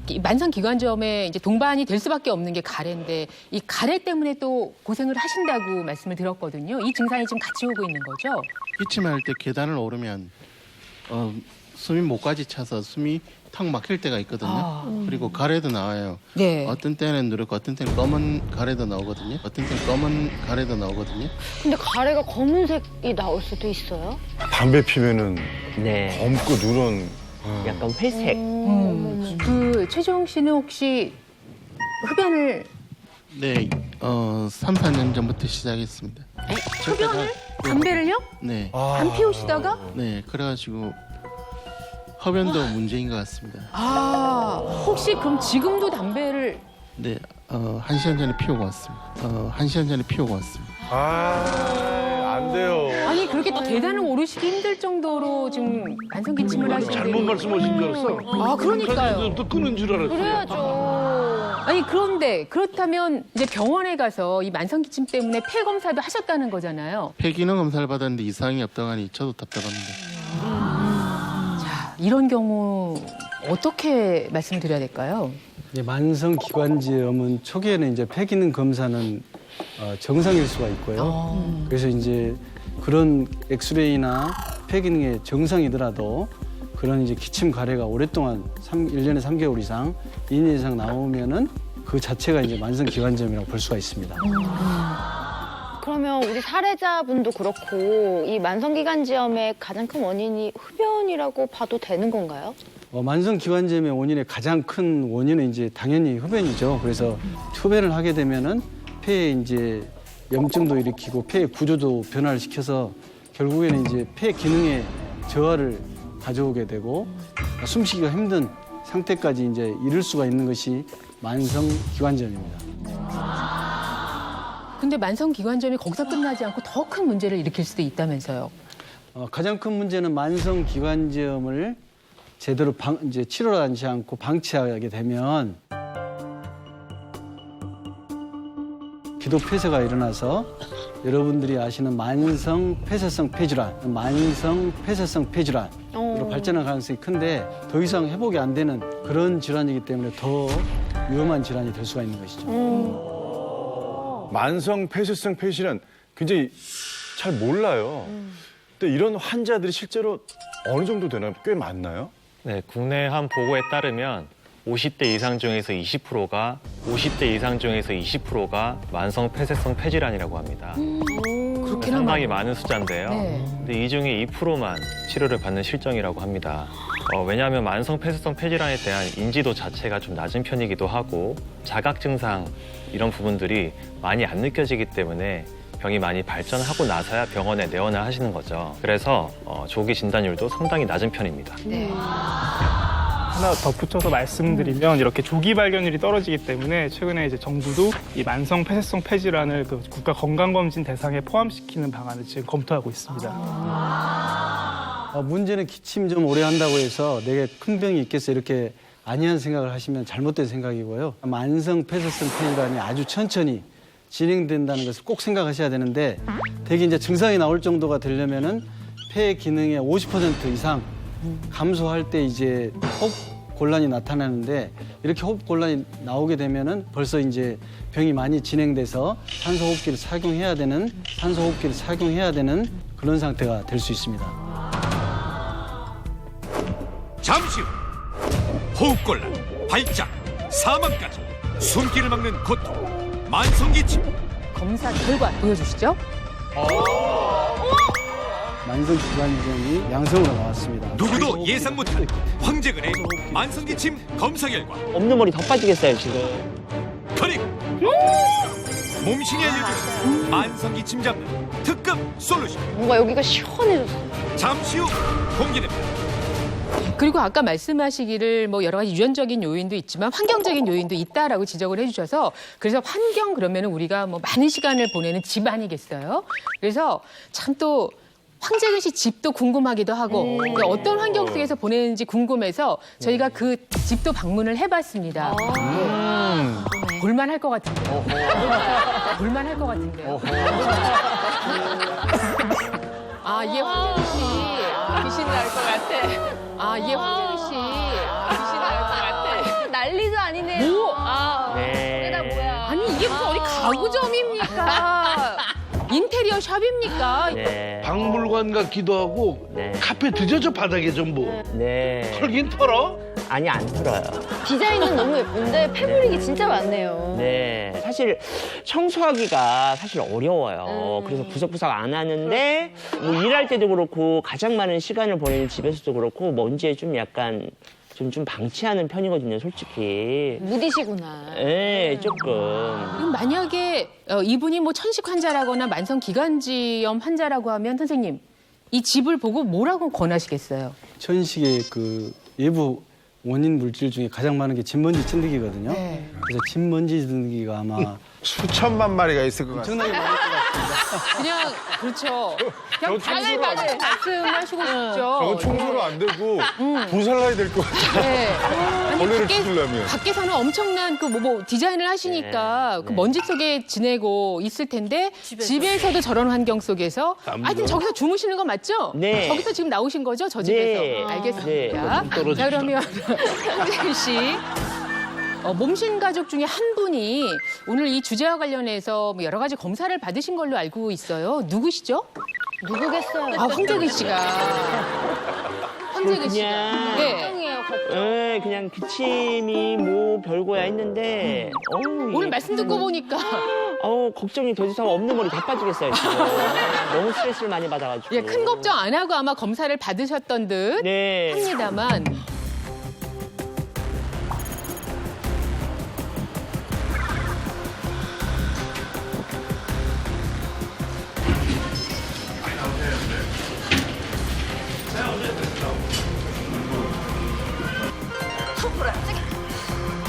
이 만성 기관지염에 이제 동반이 될 수밖에 없는 게 가래인데 이 가래 때문에 또 고생을 하신다고 말씀을 들었거든요. 이 증상이 지금 같이 오고 있는 거죠? 기침할 때 계단을 오르면 숨이 목까지 차서 숨이 턱 막힐 때가 있거든요. 그리고 가래도 나와요. 네. 어떤 때는 누렇고 어떤 때는 검은 가래도 나오거든요. 어떤 때는 검은 가래도 나오거든요. 근데 가래가 검은색이 나올 수도 있어요? 담배 피면은 네. 검고 누런 약간 회색. 그 최종 씨는 혹시 흡연을 네, 3, 4년 전부터 시작했습니다. 흡연을? 담배를요? 네. 안 피우시다가? 네, 그래가지고 흡연도 문제인 것 같습니다. 혹시 그럼 지금도 담배를 네, 1시간 전에 피우고 왔습니다. 1시간 전에 피우고 왔습니다. 안 돼요. 아니 그렇게 대단을 오르시기 힘들 정도로 지금 만성 기침을 하시는데 잘못 말씀하신 줄 알았어. 그러니까요. 또 끊은 줄 알았어요. 그래야죠. 아니 그런데 그렇다면 이제 병원에 가서 이 만성 기침 때문에 폐 검사도 하셨다는 거잖아요. 폐기능 검사를 받았는데 이상이 없다고 하니 저도 답답합니다. 자, 이런 경우 어떻게 말씀드려야 될까요? 만성 기관지염은 초기에는 이제 폐기능 검사는 정상일 수가 있고요. 그래서 이제 그런 엑스레이나 폐 기능의 정상이더라도 그런 이제 기침 가래가 오랫동안 1년에 3개월 이상, 2년 이상 나오면은 그 자체가 이제 만성 기관지염이라고 볼 수가 있습니다. 그러면 우리 사례자분도 그렇고 이 만성기관지염의 가장 큰 원인이 흡연이라고 봐도 되는 건가요? 만성 기관지염의 원인의 가장 큰 원인은 이제 당연히 흡연이죠. 그래서 흡연을 하게 되면은 폐에 이제 염증도 일으키고 폐의 구조도 변화를 시켜서 결국에는 이제 폐 기능의 저하를 가져오게 되고 숨쉬기가 힘든 상태까지 이제 이를 수가 있는 것이 만성 기관지염입니다. 근데 만성 기관지염이 거기서 끝나지 않고 더 큰 문제를 일으킬 수도 있다면서요. 가장 큰 문제는 만성 기관지염을 제대로 이제 치료하지 않고 방치하게 되면 기도 폐쇄가 일어나서 여러분들이 아시는 만성 폐쇄성 폐질환으로 발전할 가능성이 큰데 더 이상 회복이 안 되는 그런 질환이기 때문에 더 위험한 질환이 될 수가 있는 것이죠. 만성 폐쇄성 폐질환 굉장히 잘 몰라요. 근데 이런 환자들이 실제로 어느 정도 되나요? 꽤 많나요? 네, 국내 한 보고에 따르면 50대 이상 중에서 20%가 만성 폐쇄성 폐질환이라고 합니다. 그렇게나 상당히 많은 숫자인데요. 네. 근데 이 중에 2%만 치료를 받는 실정이라고 합니다. 왜냐하면 만성 폐쇄성 폐질환에 대한 인지도 자체가 좀 낮은 편이기도 하고 자각 증상 이런 부분들이 많이 안 느껴지기 때문에 병이 많이 발전하고 나서야 병원에 내원을 하시는 거죠. 그래서 조기 진단율도 상당히 낮은 편입니다. 네. 하나 덧붙여서 말씀드리면 이렇게 조기 발견율이 떨어지기 때문에 최근에 이제 정부도 이 만성 폐쇄성 폐질환을 그 국가 건강검진 대상에 포함시키는 방안을 지금 검토하고 있습니다. 문제는 기침 좀 오래 한다고 해서 내게 큰 병이 있겠어 이렇게 아니한 생각을 하시면 잘못된 생각이고요. 만성 폐쇄성 폐질환이 아주 천천히 진행된다는 것을 꼭 생각하셔야 되는데 대개 이제 증상이 나올 정도가 되려면은 폐 기능의 50% 이상 감소할 때 이제 호흡 곤란이 나타나는데 이렇게 호흡 곤란이 나오게 되면은 벌써 이제 병이 많이 진행돼서 산소호흡기를 착용해야 되는 그런 상태가 될 수 있습니다. 잠시 후 호흡곤란, 발작, 사망까지 숨기를 막는 고통 만성기침. 검사 결과 보여주시죠. 만성 기관지염이 양성으로 나왔습니다. 누구도 예상 못한 황재근의 만성기침 검사 결과. 없는 머리 더 빠지겠어요 지금. 그리고 몸신이 알려주는 만성기침 잡는 특급 솔루션. 뭔가 여기가 시원해졌어. 잠시 후 공개됩니다. 그리고 아까 말씀하시기를 뭐 여러 가지 유전적인 요인도 있지만 환경적인 요인도 있다라고 지적을 해주셔서 그래서 환경 그러면은 우리가 뭐 많은 시간을 보내는 집 아니겠어요? 그래서 참 또 황재근 씨 집도 궁금하기도 하고 어떤 환경 속에서 보내는지 궁금해서 저희가 그 집도 방문을 해봤습니다. 볼만할 것 같은데요. 볼만할 것 같은데요. 이게 황재근 씨. 귀신 나올 것 같아. 이게 황재근 씨. 귀신 나올 것 같아. 난리도 아니네요. 네. 이게 다 뭐야? 아니 이게 무슨 어디 가구점입니까? 인테리어 샵입니까? 네. 박물관 같기도 하고 네. 카페트죠 저 바닥에 전부. 네. 털긴 털어? 아니 안 털어요. 디자인은 너무 예쁜데 패브릭이 진짜 많네요. 네. 사실 청소하기가 사실 어려워요. 그래서 구석구석 안 하는데 뭐 일할 때도 그렇고 가장 많은 시간을 보내는 집에서도 그렇고 먼지에 좀 약간 좀 방치하는 편이거든요, 솔직히. 무디시구나. 네, 조금. 그럼 만약에 이분이 뭐 천식 환자라거나 만성 기관지염 환자라고 하면 선생님 이 집을 보고 뭐라고 권하시겠어요? 천식의 그 외부 원인 물질 중에 가장 많은 게 진먼지 찐득이거든요. 네. 그래서 진먼지 찐득이가 아마 수천만 마리가 있을 것 같아요. 엄청나게 많을 것 같습니다. 그냥 그렇죠. 그냥 바글바글 말씀하시고 싶죠. 저거 청소로 안 되고 부살라야 될 것 같아요. 네. 아니, 벌레를 죽이려면. 밖에서는 엄청난 그 뭐 디자인을 하시니까 그 먼지 속에 지내고 있을 텐데 집에서도 저런 환경 속에서 하여튼 저기서 주무시는 거 맞죠? 네. 저기서 지금 나오신 거죠? 저 집에서. 네. 알겠습니다. 자, 그러면 황재근 씨 몸신 가족 중에 한 분이 오늘 이 주제와 관련해서 뭐 여러 가지 검사를 받으신 걸로 알고 있어요. 누구시죠? 누구겠어요? 황재근 씨가. 황재근 씨가. 그냥, 네, 그냥 기침이 뭐 별거야 했는데, 오늘 말씀 듣고 보니까. 걱정이 더 이상 없는 머리 다 빠지겠어요, 지금. 너무 스트레스를 많이 받아가지고. 예, 큰 걱정 안 하고 아마 검사를 받으셨던 듯 합니다만.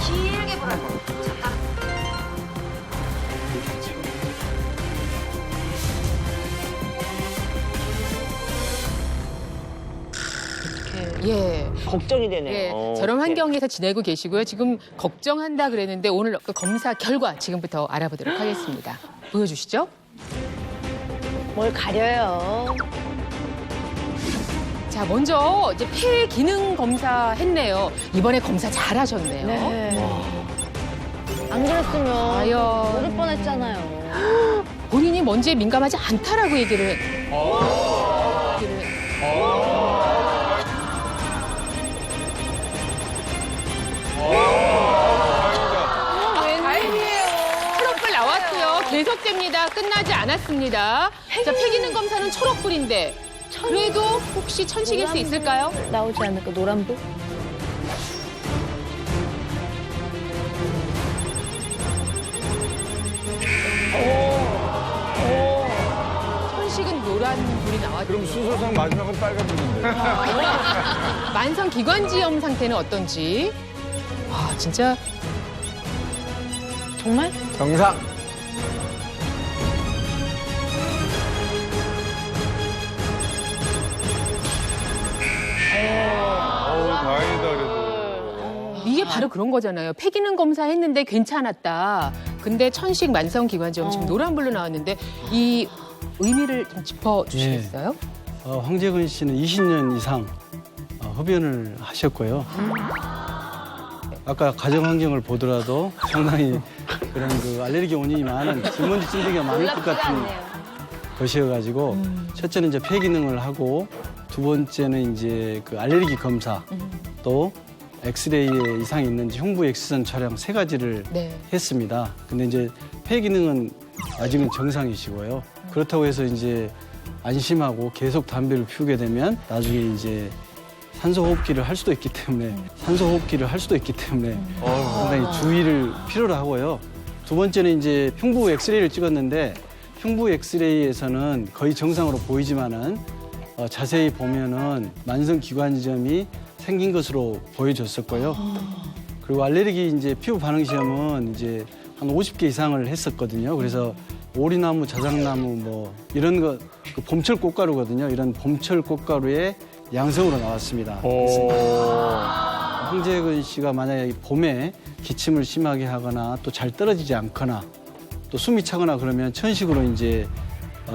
길게 불어요. 잠깐. 예. 걱정이 되네요. 예, 저런 환경에서 지내고 계시고요. 지금 걱정한다 그랬는데 오늘 그 검사 결과 지금부터 알아보도록 하겠습니다. 보여주시죠. 뭘 가려요. 자, 먼저 이제 폐 기능 검사 했네요. 이번에 검사 잘하셨네요. 네. 안 그랬으면 모를 뻔했잖아요. 본인이 먼지에 민감하지 않다라고 얘기를 해. 다행이에요. 초록불 나왔고요. 계속됩니다. 끝나지 않았습니다. 자, 폐 기능 검사는 초록불인데 그래도 혹시 천식일 수 있을까요? 나오지 않을까, 노란불? 천식은 노란불이 나왔죠. 그럼 순서상 마지막은 빨간불인데. 만성 기관지염 상태는 어떤지. 아, 진짜. 정말? 정상. 다행이다 그래도. 이게 바로 그런 거잖아요. 폐 기능 검사했는데 괜찮았다. 근데 천식 만성 기관지염 지금 노란불로 나왔는데 이 의미를 좀 짚어주시겠어요? 황재근 씨는 20년 이상 흡연을 하셨고요. 아까 가정 환경을 보더라도 상당히 그런 그 알레르기 원인이 많은 진먼지 찐득이가 많을 것 같은 것이어가지고 첫째는 이제 폐 기능을 하고 두 번째는 이제 그 알레르기 검사 또 엑스레이에 이상이 있는지 흉부 엑스선 촬영 3가지를 했습니다. 근데 이제 폐 기능은 아직은 정상이시고요. 그렇다고 해서 이제 안심하고 계속 담배를 피우게 되면 나중에 이제 산소호흡기를 할 수도 있기 때문에 상당히 주의를 필요로 하고요. 두 번째는 이제 흉부 엑스레이를 찍었는데 흉부 엑스레이에서는 거의 정상으로 보이지만은 자세히 보면은 만성 기관지염이 생긴 것으로 보여졌었고요. 그리고 알레르기 이제 피부 반응 시험은 이제 한 50개 이상을 했었거든요. 그래서 오리나무, 자작나무 뭐 이런 거 그 봄철 꽃가루거든요. 이런 봄철 꽃가루의 양성으로 나왔습니다. 황재근 씨가 만약에 봄에 기침을 심하게 하거나 또 잘 떨어지지 않거나 또 숨이 차거나 그러면 천식으로 이제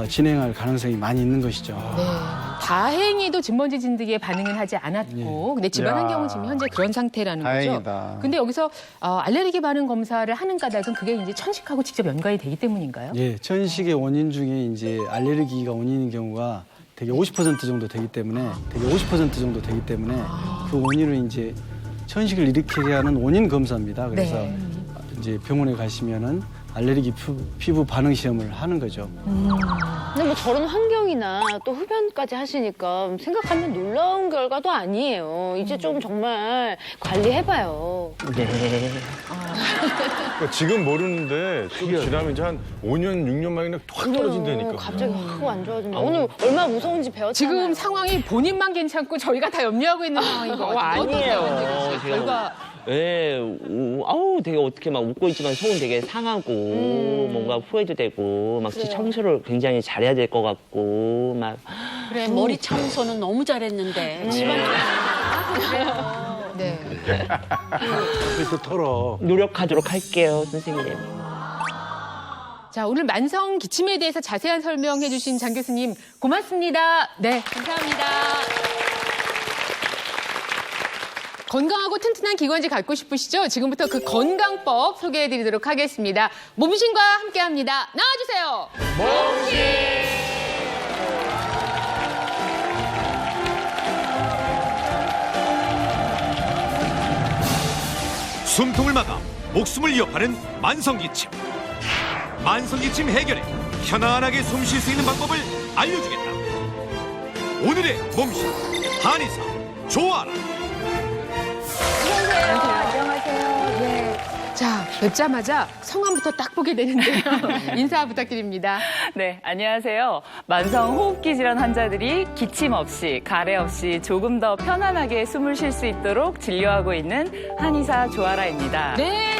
진행할 가능성이 많이 있는 것이죠. 네. 다행히도 진먼지 진드기에 반응은 하지 않았고 근데 집안 환경은 지금 현재 그런 상태라는 다행이다. 거죠. 근데 여기서 알레르기 반응 검사를 하는 까닭은 그게 이제 천식하고 직접 연관이 되기 때문인가요? 예, 천식의 원인 중에 이제 알레르기가 원인인 경우가 되게 50% 정도 되기 때문에 그 원인을 이제 천식을 일으키게 하는 원인 검사입니다. 그래서 이제 병원에 가시면은 알레르기 피부 반응 시험을 하는 거죠. 근데 뭐 저런 환경이나 또 흡연까지 하시니까 생각하면 놀라운 결과도 아니에요. 이제 좀 정말 관리해봐요. 네. 그러니까 지금 모르는데 좀 지나면 이제 한 5년, 6년 만에 확 떨어진다니까. 갑자기 확 안 좋아진다. 오늘 얼마나 무서운지 배웠잖아요. 지금 상황이 본인만 괜찮고 저희가 다 염려하고 있는 상황인 것 같아요. 아니에요. 결과. 네, 아우 되게 어떻게 막 웃고 있지만 속은 되게 상하고 뭔가 후회도 되고 막 청소를 굉장히 잘해야 될 것 같고 막 그래 머리 청소는 너무 잘했는데 집안 네. 그래서 털어. 노력하도록 할게요, 선생님. 자, 오늘 만성 기침에 대해서 자세한 설명해 주신 장 교수님 고맙습니다. 네, 감사합니다. 건강하고 튼튼한 기관지 갖고 싶으시죠? 지금부터 그 건강법 소개해드리도록 하겠습니다. 몸신과 함께합니다. 나와주세요. 숨통을 막아 목숨을 위협하는 만성기침. 만성기침 해결에 편안하게 숨 쉴 수 있는 방법을 알려주겠다. 오늘의 몸신 한의사 조아라. 안녕하세요. 네. 자, 뵙자마자 성함부터 딱 보게 되는데요. 인사 부탁드립니다. 네, 안녕하세요. 만성 호흡기 질환 환자들이 기침 없이, 가래 없이 조금 더 편안하게 숨을 쉴 수 있도록 진료하고 있는 한의사 조아라입니다. 네,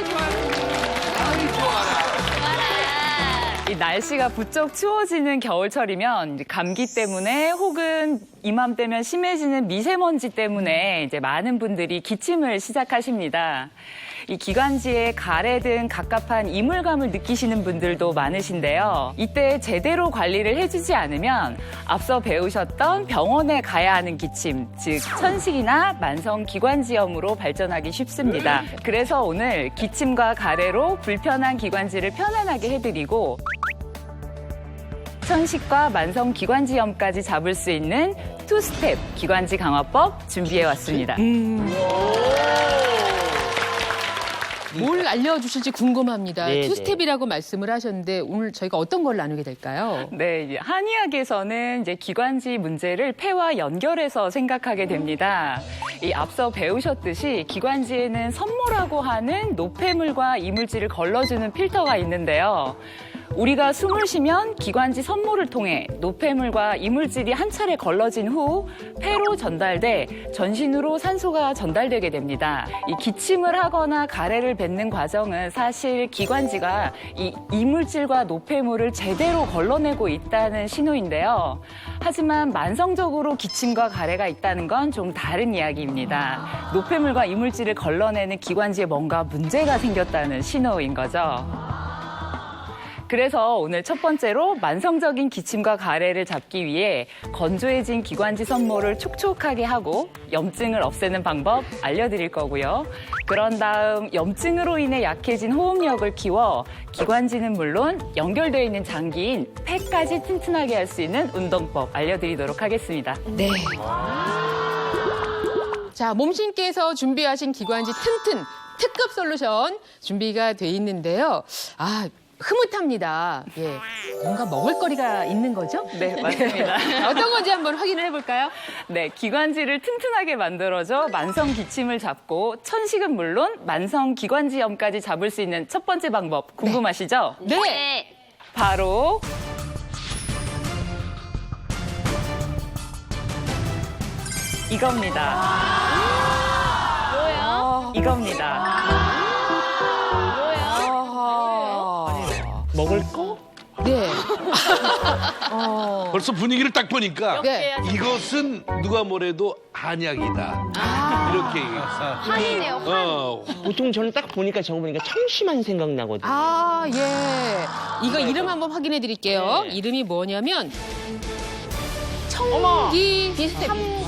이 날씨가 부쩍 추워지는 겨울철이면 이제 감기 때문에 혹은 이맘때면 심해지는 미세먼지 때문에 이제 많은 분들이 기침을 시작하십니다. 이 기관지에 가래 등 갑갑한 이물감을 느끼시는 분들도 많으신데요. 이때 제대로 관리를 해주지 않으면 앞서 배우셨던 병원에 가야 하는 기침, 즉 천식이나 만성 기관지염으로 발전하기 쉽습니다. 그래서 오늘 기침과 가래로 불편한 기관지를 편안하게 해드리고 천식과 만성 기관지염까지 잡을 수 있는 투스텝 기관지 강화법 준비해왔습니다. 뭘 알려주실지 궁금합니다. 네, 투스텝이라고 말씀을 하셨는데 오늘 저희가 어떤 걸 나누게 될까요? 네, 이제 한의학에서는 이제 기관지 문제를 폐와 연결해서 생각하게 됩니다. 이 앞서 배우셨듯이 기관지에는 섬모라고 하는 노폐물과 이물질을 걸러주는 필터가 있는데요. 우리가 숨을 쉬면 기관지 섬모를 통해 노폐물과 이물질이 한 차례 걸러진 후 폐로 전달돼 전신으로 산소가 전달되게 됩니다. 이 기침을 하거나 가래를 뱉는 과정은 사실 기관지가 이 이물질과 노폐물을 제대로 걸러내고 있다는 신호인데요. 하지만 만성적으로 기침과 가래가 있다는 건 좀 다른 이야기입니다. 노폐물과 이물질을 걸러내는 기관지에 뭔가 문제가 생겼다는 신호인 거죠. 그래서 오늘 첫 번째로 만성적인 기침과 가래를 잡기 위해 건조해진 기관지 섬모를 촉촉하게 하고 염증을 없애는 방법 알려드릴 거고요. 그런 다음 염증으로 인해 약해진 호흡력을 키워 기관지는 물론 연결되어 있는 장기인 폐까지 튼튼하게 할 수 있는 운동법 알려드리도록 하겠습니다. 네. 자, 몸신께서 준비하신 기관지 튼튼 특급 솔루션 준비가 돼 있는데요. 흐뭇합니다. 예, 뭔가 먹을거리가 있는 거죠? 네, 맞습니다. 어떤 건지 한번 확인을 해볼까요? 네, 기관지를 튼튼하게 만들어줘 만성 기침을 잡고 천식은 물론 만성 기관지염까지 잡을 수 있는 첫 번째 방법 궁금하시죠? 네. 바로 이겁니다. 뭐예요? 이겁니다. 먹을 거? 네. 벌써 분위기를 딱 보니까 네. 이것은 누가 뭐래도 한약이다. 이렇게 얘기했어. 한이네요. 보통 저는 딱 보니까 저거 보니까 청심환 생각나거든요. 예. 이거 이름 한번 확인해 드릴게요. 이름이 뭐냐면 청기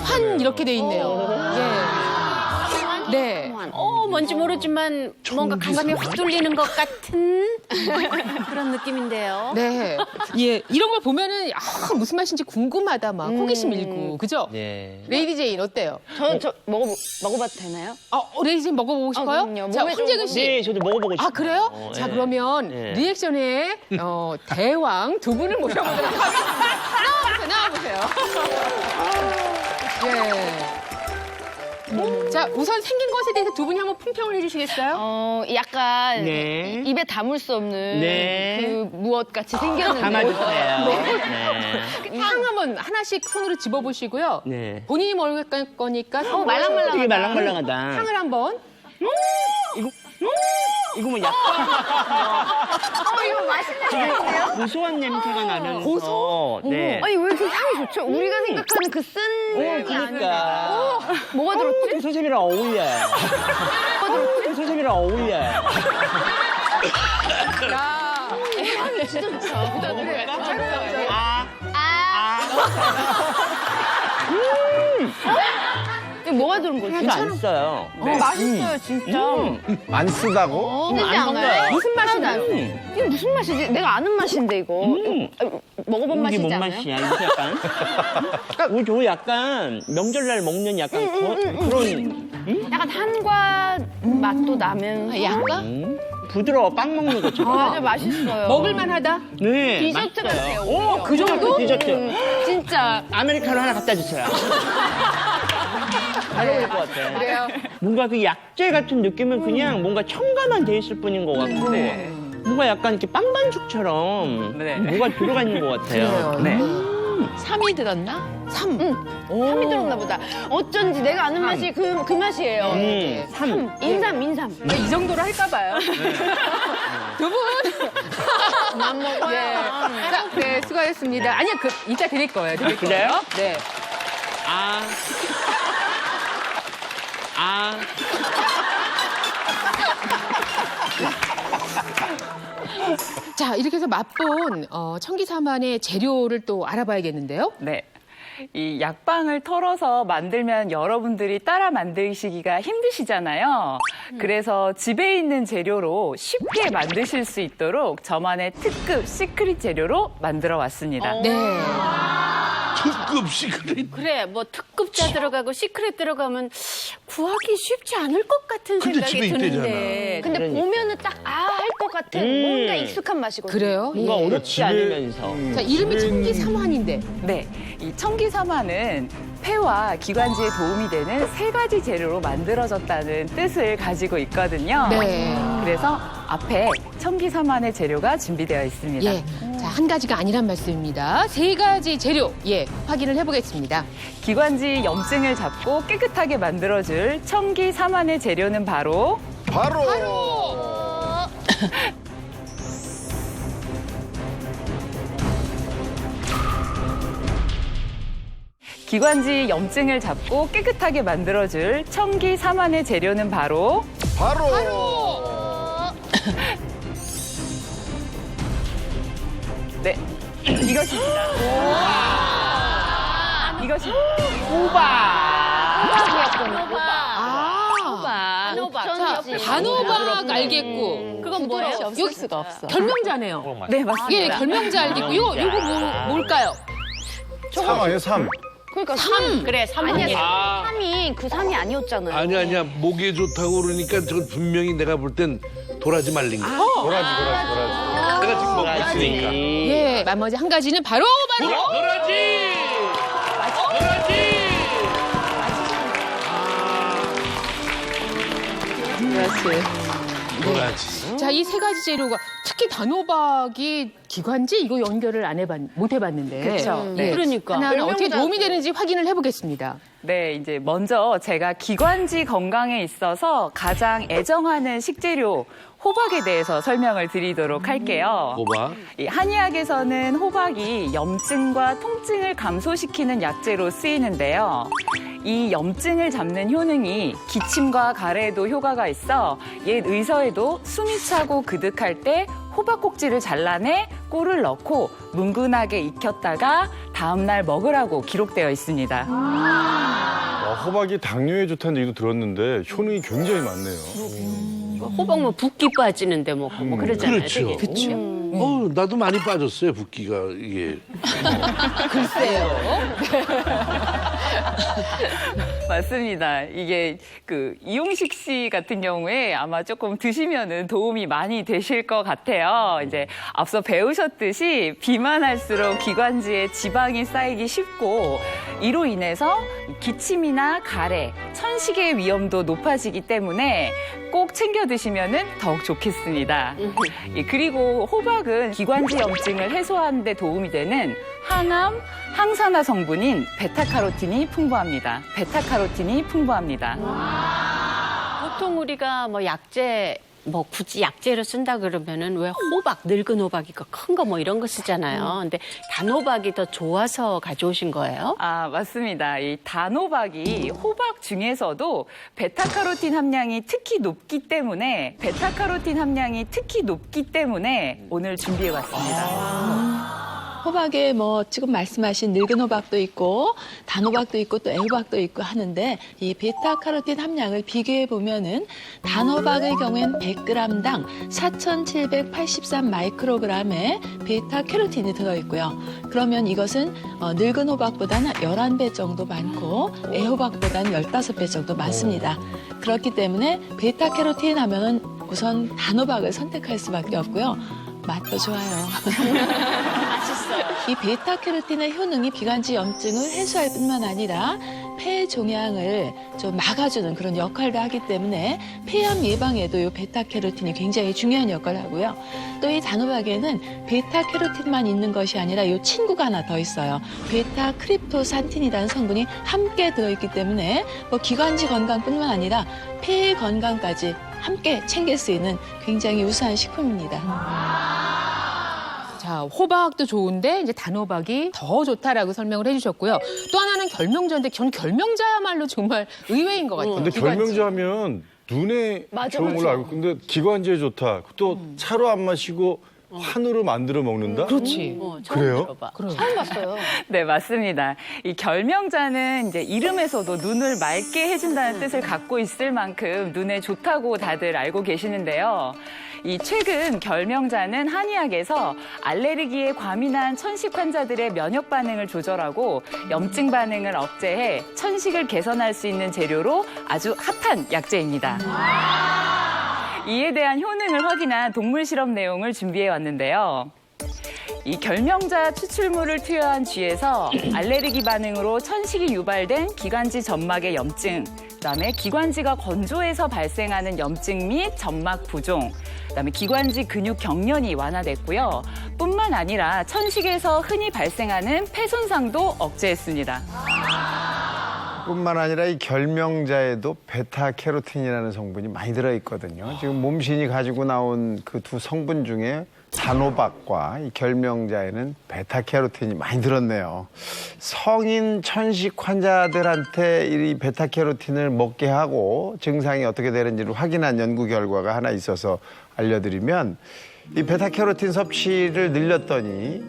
환 이렇게 돼 있네요. 예. 네. 뭔지 모르지만 뭔가 감감이 확 뚫리는 것 같은 그런 느낌인데요. 네. 예. 이런 걸 보면은 무슨 맛인지 궁금하다 막 호기심 일고. 그죠? 네. 레이디 제인 어때요? 저는 먹어봐도 되나요? 레이디 제인 먹어보고 싶어요? 그럼요. 자, 몸에 황재근 씨. 네, 저도 먹어보고 싶어요. 그래요? 자, 그러면 리액션의 대왕 두 분을 모셔보도록 하겠습니다. 나와보세요. 예. 자, 우선 생긴 것에 대해서 두 분이 한번 품평을 해주시겠어요? 약간 네. 입에 담을 수 없는 네. 그 무엇 같이 생겼는데. 담아주세요. 네. 향 한번 하나씩 손으로 집어보시고요. 네. 본인이 먹을 거니까 말랑말랑하다. 되게 말랑말랑하다. 향을 한번. 이거 뭐 약간 이거 맛있는 향인데요? 고소한 냄새가 나면서 고소? 네. 아니 왜 이렇게 향이 좋죠? 우리가 생각하는 그 쓴 향이 그러니까 뭐가 들었지? 소세미랑 어울려요. 소세미랑 어울려요. 야, 진짜 좋다. 그래. 뭐가 들은 거지? 하나도 안 써요. 맛있어요, 진짜. 안 쓰다고? 힘들지 않아요? 무슨 맛이 나요? 이게 무슨 맛이지? 내가 아는 맛인데, 이거. 먹어본 이게 맛이지 뭔 않아요? 맛이야, 이거 약간? 그러니까 저 약간 명절날 먹는 약간 그런 약간 한과 맛도 나면서. 약간? 부드러워, 빵 먹는 것처럼. 맞아, 맛있어요. 먹을만하다? 네, 디저트 맛있어요. 같아요. 오, 그 정도? 디저트. 진짜. 아메리카노 하나 갖다 주세요. 잘 어울릴 것 같아. 그래요. 뭔가 그 약재 같은 느낌은 그냥 뭔가 첨가만 돼 있을 뿐인 것 같고 뭔가 약간 이렇게 빵반죽처럼 뭐가 들어가 있는 것 같아요. 네. 3이 들었나? 3. 삼이 들었나 보다. 어쩐지 내가 아는 맛이 그 맛이에요. 3. 인삼. 이 정도로 할까 봐요. 두 분. 난 먹어요. 자, 네, 수고하셨습니다. 아니요, 이따 드릴 거예요. 그래요? 네. 자, 이렇게 해서 맛본 청기사만의 재료를 또 알아봐야겠는데요. 네. 이 약방을 털어서 만들면 여러분들이 따라 만드시기가 힘드시잖아요. 그래서 집에 있는 재료로 쉽게 만드실 수 있도록 저만의 특급 시크릿 재료로 만들어 왔습니다. 네. 특급 시크릿. 그래, 뭐 특급자 들어가고 시크릿 들어가면 구하기 쉽지 않을 것 같은 근데 생각이 집에 드는데. 근데 보면은 딱 할 것 같은 뭔가 익숙한 맛이거든요. 그래요? 뭔가 예. 어렵지 않으면서. 자, 이름이 청기삼환인데. 네, 이 청기삼환은 폐와 기관지에 도움이 되는 3가지 재료로 만들어졌다는 뜻을 가지고 있거든요. 네. 그래서 앞에 청기삼환의 재료가 준비되어 있습니다. 예. 자, 한 가지가 아니란 말씀입니다. 3가지 재료, 확인을 해보겠습니다. 기관지 염증을 잡고 깨끗하게 만들어줄 청기삼환의 재료는 바로 기관지 염증을 잡고 깨끗하게 만들어줄 청기삼환의 재료는 바로 네, 이것입니다. 이것이 자, 단호박 알겠고. 그건 뭐예요? 여기 수가 없어. 결명자네요. 네, 맞습니다. 예, 결명자 알겠고. 이거 뭘까요? 삼 아니에요, 삼. 그러니까 그래, 3. 아니야, 3이 그 3이 아니었잖아요. 아니야. 목에 좋다고 그러니까 저건 분명히 내가 볼 땐 도라지 말린 거. 도라지. 내가 지금 먹고 있으니까. 예, 나머지 한 가지는 바로. 도라지! 도라지. 자, 이 3가지 재료가 특히 단호박이 기관지 이거 연결을 못 해봤는데. 그쵸. 예. 네. 그러니까. 하나하나 어떻게 도움이 되는지 확인을 해보겠습니다. 네, 이제 먼저 제가 기관지 건강에 있어서 가장 애정하는 식재료 호박에 대해서 설명을 드리도록 할게요. 호박. 이 한의학에서는 호박이 염증과 통증을 감소시키는 약재로 쓰이는데요. 이 염증을 잡는 효능이 기침과 가래에도 효과가 있어 옛 의서에도 숨이 차고 그득할 때 호박 꼭지를 잘라내 꿀을 넣고 뭉근하게 익혔다가 다음날 먹으라고 기록되어 있습니다. 호박이 당뇨에 좋다는 얘기도 들었는데 효능이 굉장히 많네요. 호박 뭐 붓기 빠지는데 뭐 그러잖아요. 그렇죠. 되게. 나도 많이 빠졌어요, 붓기가 이게. 글쎄요. 맞습니다. 이게 이용식 씨 같은 경우에 아마 조금 드시면은 도움이 많이 되실 것 같아요. 이제 앞서 배우셨듯이 비만할수록 기관지에 지방이 쌓이기 쉽고 이로 인해서 기침이나 가래, 천식의 위험도 높아지기 때문에 꼭 챙겨 드시면은 더욱 좋겠습니다. 그리고 호박은 기관지 염증을 해소하는 데 도움이 되는 항암, 항산화 성분인 베타카로틴이 풍부합니다. 보통 우리가 뭐 약재 뭐 굳이 약재를 쓴다 그러면은 왜 호박, 늙은 호박이고 큰 거 뭐 이런 거 쓰잖아요. 근데 단호박이 더 좋아서 가져오신 거예요? 아, 맞습니다. 이 단호박이 호박 중에서도 베타카로틴 함량이 특히 높기 때문에 오늘 준비해 왔습니다. 호박에 뭐 지금 말씀하신 늙은 호박도 있고 단호박도 있고 또 애호박도 있고 하는데 이 베타카로틴 함량을 비교해 보면은 단호박의 경우엔 100g당 4,783 마이크로그램의 베타캐로틴이 들어있고요. 그러면 이것은 늙은 호박보다는 11배 정도 많고 애호박보다는 15배 정도 많습니다. 그렇기 때문에 베타캐로틴 하면은 우선 단호박을 선택할 수밖에 없고요. 맛도 좋아요. 맛있어요. 이 베타캐로틴의 효능이 기관지 염증을 해소할 뿐만 아니라 폐 종양을 좀 막아주는 그런 역할도 하기 때문에 폐암 예방에도 이 베타캐로틴이 굉장히 중요한 역할을 하고요. 또 이 단호박에는 베타캐로틴만 있는 것이 아니라 이 친구가 하나 더 있어요. 베타크립토산틴이라는 성분이 함께 들어있기 때문에 뭐 기관지 건강뿐만 아니라 폐 건강까지 함께 챙길 수 있는 굉장히 우수한 식품입니다. 자, 호박도 좋은데 이제 단호박이 더 좋다라고 설명을 해주셨고요. 또 하나는 결명자인데 저는 결명자야말로 정말 의외인 것 같아요. 근데 기관지. 결명자면 눈에 맞아, 좋은 걸로 맞아. 알고 근데 기관지에 좋다. 또 차로 안 마시고 환으로 만들어 먹는다? 그렇지. 그래요? 처음 봤어요. 네, 맞습니다. 이 결명자는 이제 이름에서도 눈을 맑게 해준다는 뜻을 갖고 있을 만큼 눈에 좋다고 다들 알고 계시는데요. 이 최근 결명자는 한의학에서 알레르기에 과민한 천식 환자들의 면역 반응을 조절하고 염증 반응을 억제해 천식을 개선할 수 있는 재료로 아주 핫한 약재입니다. 이에 대한 효능을 확인한 동물 실험 내용을 준비해 왔는데요. 이 결명자 추출물을 투여한 쥐에서 알레르기 반응으로 천식이 유발된 기관지 점막의 염증, 그다음에 기관지가 건조해서 발생하는 염증 및 점막 부종, 그다음에 기관지 근육 경련이 완화됐고요. 뿐만 아니라 천식에서 흔히 발생하는 폐 손상도 억제했습니다. 뿐만 아니라 이 결명자에도 베타캐로틴이라는 성분이 많이 들어있거든요. 지금 몸신이 가지고 나온 그 두 성분 중에 단호박과 이 결명자에는 베타캐로틴이 많이 들었네요. 성인 천식 환자들한테 이 베타캐로틴을 먹게 하고 증상이 어떻게 되는지를 확인한 연구 결과가 하나 있어서 알려드리면 이 베타캐로틴 섭취를 늘렸더니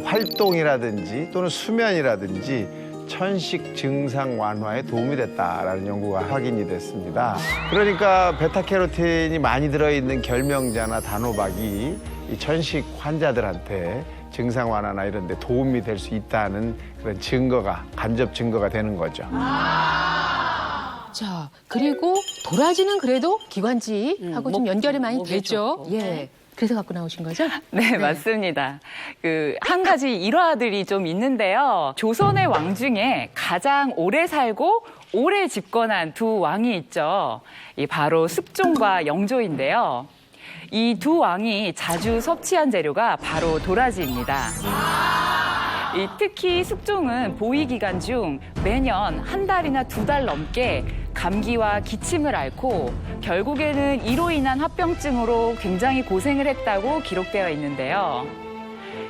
활동이라든지 또는 수면이라든지 천식 증상 완화에 도움이 됐다라는 연구가 확인이 됐습니다. 그러니까 베타캐로틴이 많이 들어있는 결명자나 단호박이 이 천식 환자들한테 증상 완화나 이런 데 도움이 될 수 있다는 그런 증거가, 간접 증거가 되는 거죠. 자, 그리고 도라지는 그래도 기관지하고 좀 연결이 많이 되죠. 예. 그래서 갖고 나오신 거죠? 네, 맞습니다. 한 가지 일화들이 좀 있는데요. 조선의 왕 중에 가장 오래 살고 오래 집권한 두 왕이 있죠. 바로 숙종과 영조인데요. 이 두 왕이 자주 섭취한 재료가 바로 도라지입니다. 특히 숙종은 보위 기간 중 매년 한 달이나 2달 넘게 감기와 기침을 앓고 결국에는 이로 인한 합병증으로 굉장히 고생을 했다고 기록되어 있는데요.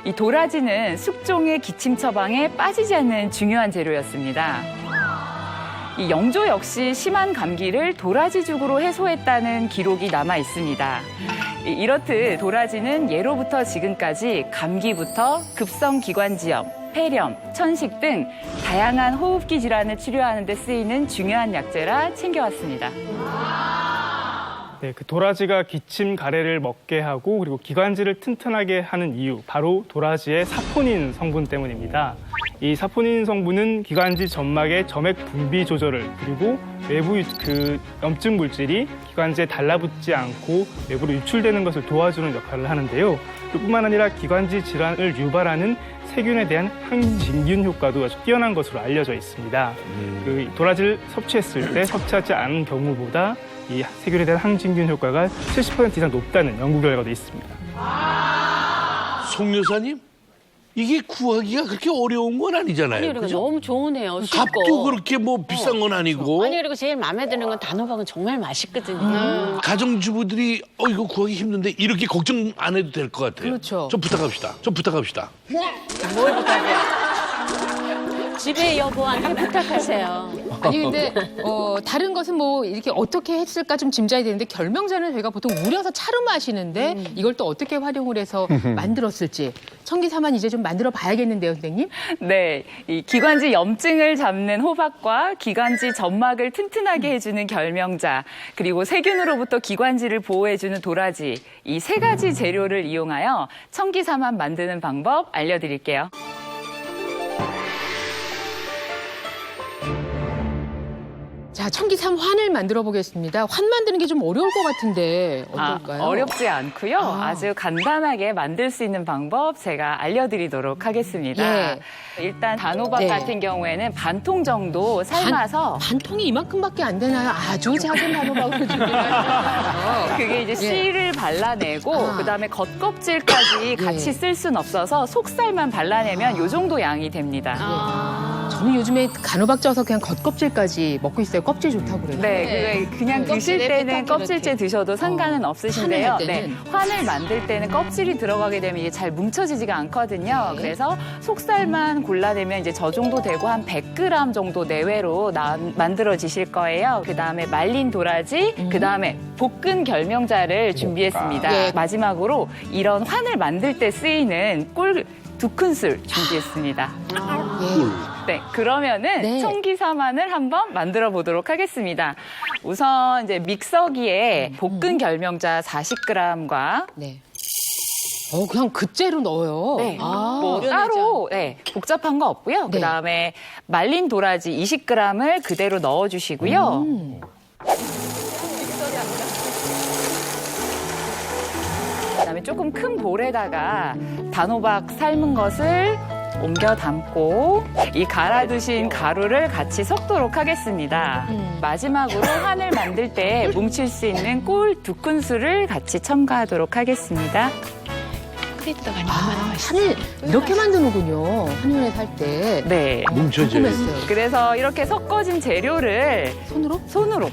이 도라지는 숙종의 기침 처방에 빠지지 않는 중요한 재료였습니다. 이 영조 역시 심한 감기를 도라지죽으로 해소했다는 기록이 남아 있습니다. 이렇듯 도라지는 예로부터 지금까지 감기부터 급성기관지염, 폐렴, 천식 등 다양한 호흡기 질환을 치료하는 데 쓰이는 중요한 약재라 챙겨왔습니다. 네, 그 도라지가 기침, 가래를 먹게 하고 그리고 기관지를 튼튼하게 하는 이유, 바로 도라지의 사포닌 성분 때문입니다. 이 사포닌 성분은 기관지 점막의 점액 분비 조절을 그리고 외부 그 염증 물질이 기관지에 달라붙지 않고 외부로 유출되는 것을 도와주는 역할을 하는데요. 뿐만 아니라 기관지 질환을 유발하는 세균에 대한 항진균 효과도 아주 뛰어난 것으로 알려져 있습니다. 그 도라지를 섭취했을 때 섭취하지 않은 경우보다 이 세균에 대한 항진균 효과가 70% 이상 높다는 연구 결과도 있습니다. 송 여사님, 이게 구하기가 그렇게 어려운 건 아니잖아요. 아니, 그리고 그죠? 너무 좋으네요. 값도 그렇게 뭐 비싼 건 아니고. 아니, 그리고 제일 마음에 드는 건 단호박은 정말 맛있거든요. 가정주부들이 이거 구하기 힘든데 이렇게 걱정 안 해도 될 것 같아요. 그렇죠. 좀 부탁합시다. 뭘 부탁해요? 집에 여보한테 부탁하세요. 아니 근데 다른 것은 뭐 이렇게 어떻게 했을까 좀 짐작이 되는데 결명자는 저희가 보통 우려서 차로 마시는데 이걸 또 어떻게 활용을 해서 만들었을지 청기사만 이제 좀 만들어 봐야겠는데요, 선생님? 네, 이 기관지 염증을 잡는 호박과 기관지 점막을 튼튼하게 해주는 결명자, 그리고 세균으로부터 기관지를 보호해주는 도라지, 이 세 가지 재료를 이용하여 청기사만 만드는 방법 알려드릴게요. 자, 청기삼 환을 만들어 보겠습니다. 환 만드는 게 좀 어려울 것 같은데 어떨까요? 어렵지 않고요. 아주 간단하게 만들 수 있는 방법 제가 알려드리도록 하겠습니다. 예. 일단 단호박 네. 같은 경우에는 반 통 정도 삶아서 반 통이 이만큼밖에 안 되나요? 아주 작은 단호박으로 준비를 하셨어요. 그게 이제 예. 씨를 발라내고 그다음에 겉껍질까지 같이 쓸 순 없어서 속살만 발라내면 요 정도 양이 됩니다. 저는 요즘에 단호박 쪄서 그냥 겉껍질까지 먹고 있어요. 껍질 좋다고 그래요. 네, 그냥 드실 때는 껍질째 드셔도 상관은 없으신데요. 환을 할 때는? 네, 환을 만들 때는 껍질이 들어가게 되면 이게 잘 뭉쳐지지가 않거든요. 네. 그래서 속살만 골라내면 이제 저 정도 되고 한 100g 정도 내외로 만들어지실 거예요. 그 다음에 말린 도라지, 그 다음에 볶은 결명자를 준비했습니다. 예. 마지막으로 이런 환을 만들 때 쓰이는 꿀 2큰술 준비했습니다. 네, 그러면은 청기사만을 한번 만들어 보도록 하겠습니다. 우선 이제 믹서기에 볶은 결명자 40g과 그냥 그째로 넣어요. 네, 뭐 따로 복잡한 거 없고요. 네. 그다음에 말린 도라지 20g을 그대로 넣어주시고요. 그다음에 조금 큰 볼에다가 단호박 삶은 것을 옮겨 담고 이 갈아두신 가루를 같이 섞도록 하겠습니다. 마지막으로 환을 만들 때 뭉칠 수 있는 꿀 2큰술을 같이 첨가하도록 하겠습니다. 환을 이렇게 만드는군요. 한의원에 살 때. 네. 궁금했어요. 그래서 이렇게 섞어진 재료를 손으로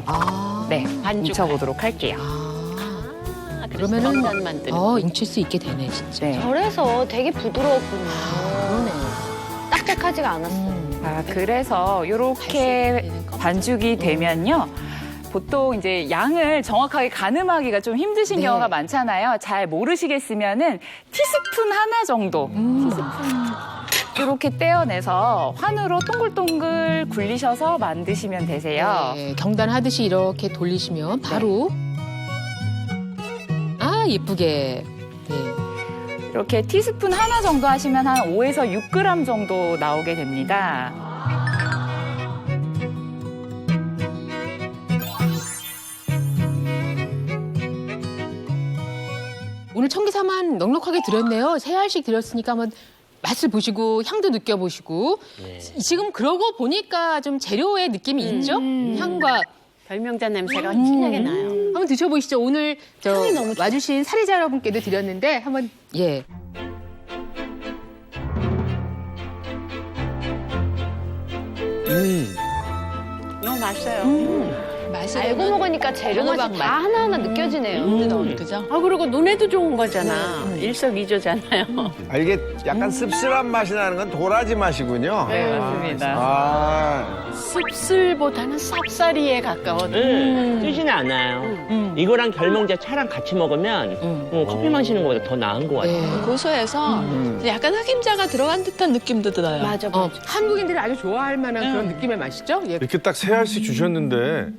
네, 뭉쳐보도록 할게요. 그러면은 뭉칠 수 있게 되네, 진짜. 네. 저래서 되게 부드러웠군요. 그러네. 딱딱하지가 않았어요. 그래서 이렇게 반죽이 되면요. 보통 이제 양을 정확하게 가늠하기가 좀 힘드신 경우가 많잖아요. 잘 모르시겠으면은 티스푼 하나 정도. 이렇게 떼어내서 환으로 동글동글 굴리셔서 만드시면 되세요. 네, 경단하듯이 이렇게 돌리시면 바로 예쁘게. 네. 이렇게 티스푼 하나 정도 하시면 한 5에서 6g 정도 나오게 됩니다. 오늘 청기사만 넉넉하게 드렸네요. 3알씩 드렸으니까 한번 맛을 보시고 향도 느껴보시고 지금 그러고 보니까 좀 재료의 느낌이 있죠? 향과 결명자 냄새가 진하게 나요. 한번 드셔보시죠. 오늘 와주신 사례자 여러분께도 드렸는데 한번 너무 맛있어요. 알고 먹으니까 재료 맛이 다 하나하나 느껴지네요. 그죠? 그리고 눈에도 좋은 거잖아. 일석이조잖아요. 이게 약간 씁쓸한 맛이 나는 건 도라지 맛이군요. 네, 맞습니다. 씁쓸보다는 쌉싸리에 가까운. 뜨지는 않아요. 이거랑 결명자 차랑 같이 먹으면 커피 마시는 것보다 더 나은 것 같아요. 고소해서 약간 흑임자가 들어간 듯한 느낌도 들어요. 맞아. 한국인들이 아주 좋아할 만한 그런 느낌의 맛이죠? 이렇게 딱 3알씩 주셨는데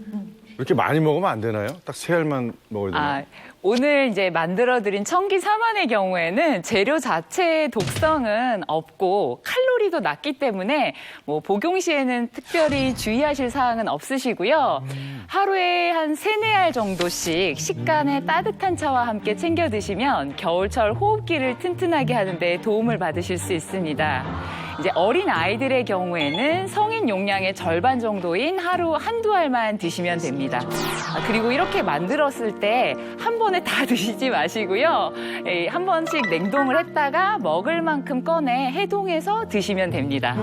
이렇게 많이 먹으면 안 되나요? 딱 3알만 먹어야 되나요? 오늘 이제 만들어드린 청기사만의 경우에는 재료 자체의 독성은 없고 칼로리도 낮기 때문에 뭐 복용 시에는 특별히 주의하실 사항은 없으시고요. 하루에 한 3-4알 정도씩 식간에 따뜻한 차와 함께 챙겨 드시면 겨울철 호흡기를 튼튼하게 하는 데 도움을 받으실 수 있습니다. 이제 어린 아이들의 경우에는 성인 용량의 절반 정도인 하루 1-2알만 드시면 됩니다. 그리고 이렇게 만들었을 때 한 번에 다 드시지 마시고요. 한 번씩 냉동을 했다가 먹을 만큼 꺼내 해동해서 드시면 됩니다.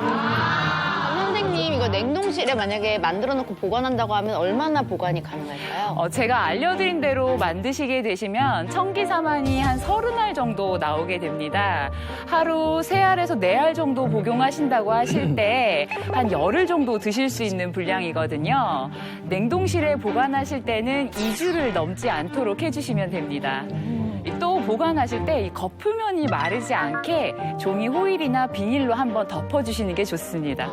선생님 이거 냉동실에 만약에 만들어 놓고 보관한다고 하면 얼마나 보관이 가능할까요? 제가 알려드린 대로 만드시게 되시면 청기사만이 한 30알 정도 나오게 됩니다. 하루 3알에서 4알 정도 복용하신다고 하실 때 한 열흘 정도 드실 수 있는 분량이거든요. 냉동실에 보관하실 때는 2주를 넘지 않도록 해주시면 됩니다. 또 보관하실 때 이 겉표면이 마르지 않게 종이 호일이나 비닐로 한번 덮어주시는 게 좋습니다.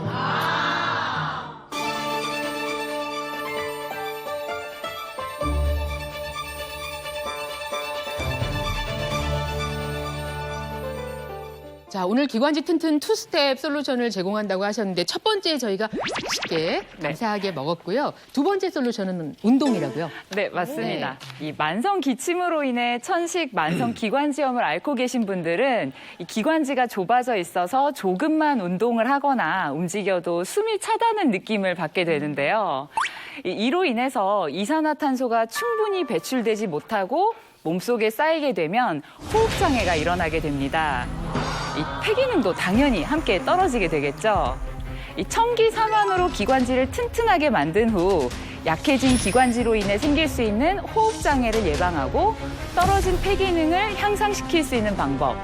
자, 오늘 기관지 튼튼 투스텝 솔루션을 제공한다고 하셨는데 첫 번째 저희가 맛있게 감사하게 먹었고요. 두 번째 솔루션은 운동이라고요? 네, 맞습니다. 이 만성 기침으로 인해 천식 만성 기관지염을 앓고 계신 분들은 이 기관지가 좁아져 있어서 조금만 운동을 하거나 움직여도 숨이 차다는 느낌을 받게 되는데요. 이로 인해서 이산화탄소가 충분히 배출되지 못하고 몸속에 쌓이게 되면 호흡장애가 일어나게 됩니다. 이 폐기능도 당연히 함께 떨어지게 되겠죠. 이 청기사만으로 기관지를 튼튼하게 만든 후 약해진 기관지로 인해 생길 수 있는 호흡장애를 예방하고 떨어진 폐기능을 향상시킬 수 있는 방법.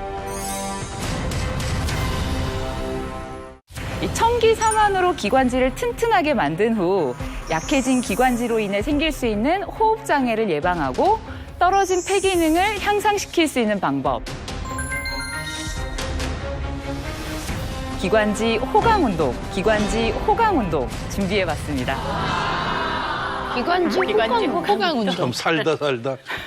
이 청기사만으로 기관지를 튼튼하게 만든 후 약해진 기관지로 인해 생길 수 있는 호흡장애를 예방하고 떨어진 폐기능을 향상시킬 수 있는 방법. 기관지 호강 운동 준비해봤습니다. 기관지 호강 운동. 참 살다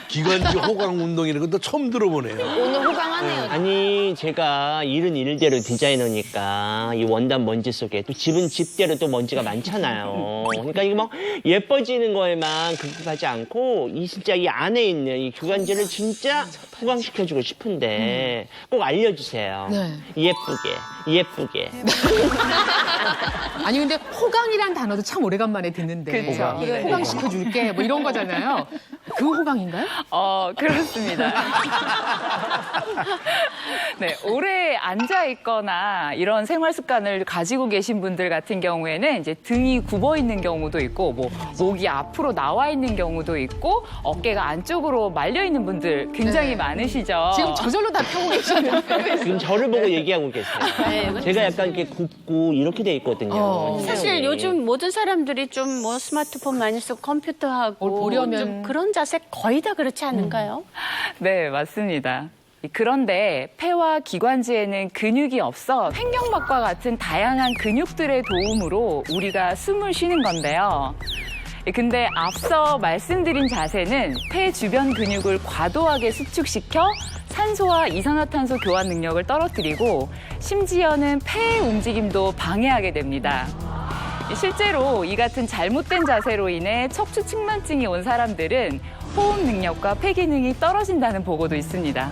기관지 호강 운동이라는 것도 처음 들어보네요. 오늘 호강하네요. 아니 제가 일은 일대로 디자이너니까 이 원단 먼지 속에 또 집은 집대로 또 먼지가 많잖아요. 그러니까 이게 막 예뻐지는 거에만 급급하지 않고 이 진짜 이 안에 있는 이 기관지를 진짜 호강시켜주고 싶은데 꼭 알려주세요. 네. 예쁘게. 아니 근데 호강이란 단어도 참 오래간만에 듣는데 그쵸. 호강시켜줄게 뭐 이런 거잖아요. 그 호강인가요? 그렇습니다. 네, 오래 앉아 있거나 이런 생활 습관을 가지고 계신 분들 같은 경우에는 이제 등이 굽어 있는 경우도 있고, 뭐 목이 앞으로 나와 있는 경우도 있고, 어깨가 안쪽으로 말려 있는 분들 굉장히 많으시죠. 지금 저절로 다 펴고 계시는데. 지금 저를 보고 얘기하고 계세요. 제가 약간 이렇게 굽고 이렇게 돼 있거든요. 사실 요즘 모든 사람들이 좀 뭐 스마트폰 많이 쓰고 컴퓨터하고 보려면 좀 그런 자세 거의 다 그렇지 않은가요? 네, 맞습니다. 그런데 폐와 기관지에는 근육이 없어 횡격막과 같은 다양한 근육들의 도움으로 우리가 숨을 쉬는 건데요. 근데 앞서 말씀드린 자세는 폐 주변 근육을 과도하게 수축시켜 산소와 이산화탄소 교환 능력을 떨어뜨리고 심지어는 폐의 움직임도 방해하게 됩니다. 실제로 이 같은 잘못된 자세로 인해 척추 측만증이 온 사람들은 호흡 능력과 폐 기능이 떨어진다는 보고도 있습니다.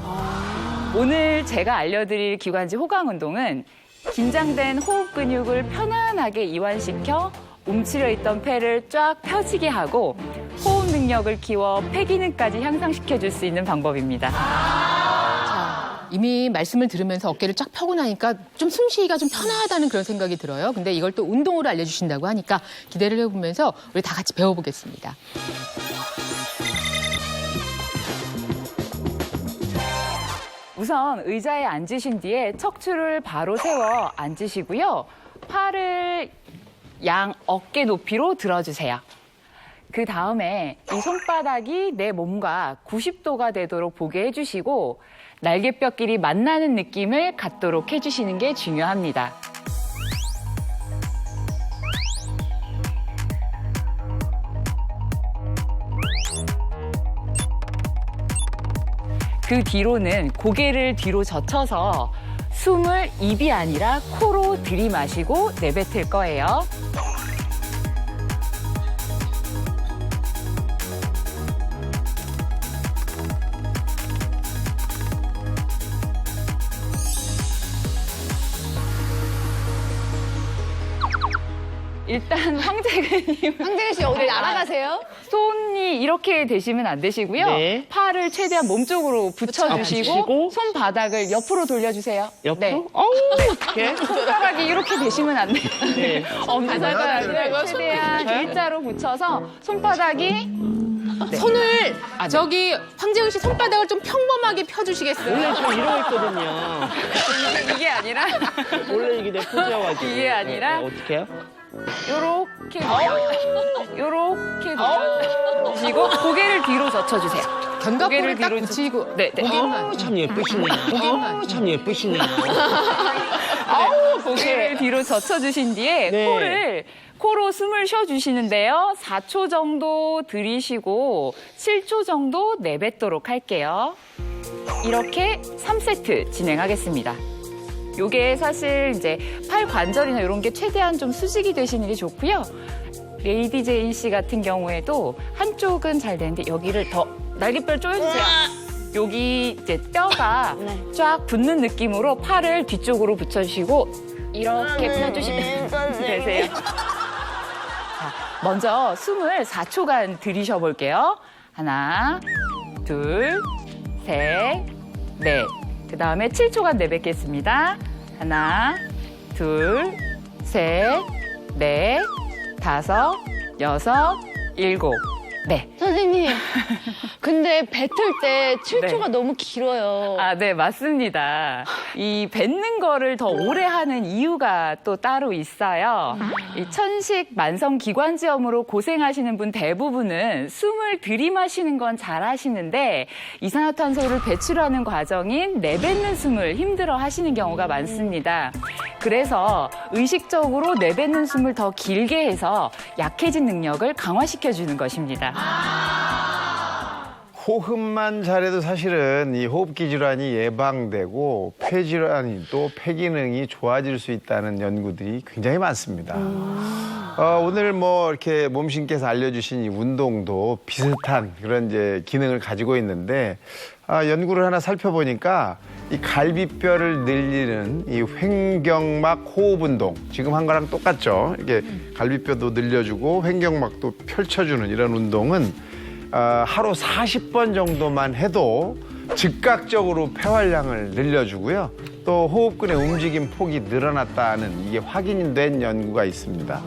오늘 제가 알려드릴 기관지 호강 운동은 긴장된 호흡 근육을 편안하게 이완시켜 움츠려 있던 폐를 쫙 펴지게 하고 호흡 능력을 키워 폐 기능까지 향상시켜줄 수 있는 방법입니다. 이미 말씀을 들으면서 어깨를 쫙 펴고 나니까 좀 숨쉬기가 좀 편하다는 그런 생각이 들어요. 근데 이걸 또 운동으로 알려주신다고 하니까 기대를 해보면서 우리 다 같이 배워보겠습니다. 우선 의자에 앉으신 뒤에 척추를 바로 세워 앉으시고요. 팔을 양 어깨 높이로 들어주세요. 그 다음에 이 손바닥이 내 몸과 90도가 되도록 보게 해주시고 날개뼈끼리 만나는 느낌을 갖도록 해주시는 게 중요합니다. 그 뒤로는 고개를 뒤로 젖혀서 숨을 입이 아니라 코로 들이마시고 내뱉을 거예요. 일단 황재근님. 황재근 씨 어디 날아가세요? 손이 이렇게 되시면 안 되시고요. 네. 팔을 최대한 몸쪽으로 붙여주시고 손바닥을 옆으로 돌려주세요. 옆으로? 네. 이렇게? 손가락이 이렇게 되시면 안 돼요. 네. 엄지손가락을 최대한 일자로 붙여서 손바닥이 손을 저기 황재훈 씨 손바닥을 좀 평범하게 펴주시겠어요? 원래 저 이러고 있거든요. 이게 아니라 원래 이게 내 포즈여가지고. 이게 아니라 어떻게 해요? 요렇게 들어주시고 고개를 뒤로 젖혀주세요. 견갑골을 딱 붙이고 네. 참 예쁘시네요. 참 예쁘시네요. 고개를 뒤로 젖혀주신 뒤에 네. 코로 숨을 쉬어주시는데요. 4초 정도 들이쉬고 7초 정도 내뱉도록 할게요. 이렇게 3세트 진행하겠습니다. 요게 사실 이제 팔 관절이나 이런 게 최대한 좀 수직이 되시는 게 좋고요. 레이디 제인 씨 같은 경우에도 한쪽은 잘 되는데 여기를 더 날개뼈를 조여주세요. 여기 이제 뼈가 쫙 붙는 느낌으로 팔을 뒤쪽으로 붙여주시고 이렇게 펴주시면 되세요. 자, 먼저 숨을 4초간 들이쉬어 볼게요. 하나, 둘, 셋, 넷. 그 다음에 7초간 내뱉겠습니다. 하나, 둘, 셋, 넷, 다섯, 여섯, 일곱. 네. 선생님, 근데 뱉을 때 7초가 네. 너무 길어요. 아, 네, 맞습니다. 이 뱉는 거를 더 오래 하는 이유가 또 따로 있어요. 이 천식 만성 기관지염으로 고생하시는 분 대부분은 숨을 들이마시는 건 잘하시는데 이산화탄소를 배출하는 과정인 내뱉는 숨을 힘들어 하시는 경우가 많습니다. 그래서 의식적으로 내뱉는 숨을 더 길게 해서 약해진 능력을 강화시켜주는 것입니다. 호흡만 잘해도 사실은 이 호흡기 질환이 예방되고 폐 질환이 또 폐 기능이 좋아질 수 있다는 연구들이 굉장히 많습니다. 오늘 뭐 이렇게 몸신께서 알려주신 이 운동도 비슷한 그런 이제 기능을 가지고 있는데 연구를 하나 살펴보니까 이 갈비뼈를 늘리는 이 횡격막 호흡 운동 지금 한 거랑 똑같죠. 이게 갈비뼈도 늘려주고 횡격막도 펼쳐주는 이런 운동은 하루 40번 정도만 해도 즉각적으로 폐활량을 늘려주고요. 또 호흡근의 움직임 폭이 늘어났다는 이게 확인된 연구가 있습니다.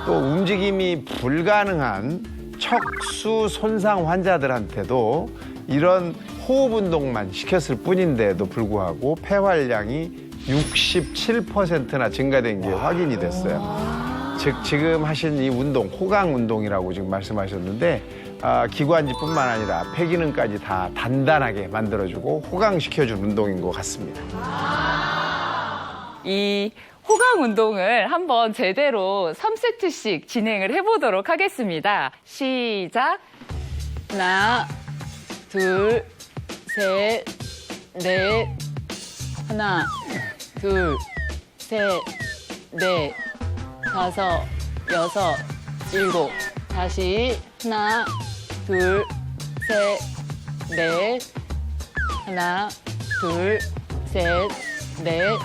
또 움직임이 불가능한 척수 손상 환자들한테도 이런 호흡 운동만 시켰을 뿐인데도 불구하고 폐활량이 67%나 증가된 게 확인이 됐어요. 즉 지금 하신 이 운동, 호강 운동이라고 지금 말씀하셨는데 기관지뿐만 아니라 폐 기능까지 다 단단하게 만들어주고 호강시켜준 운동인 것 같습니다. 이 호강 운동을 한번 제대로 3세트씩 진행을 해보도록 하겠습니다. 시작. 하나, 둘, 셋, 넷. 하나, 둘, 셋, 넷, 다섯, 여섯, 일곱. 다시 하나, 둘, 셋, 넷. 하나, 둘, 셋, 넷,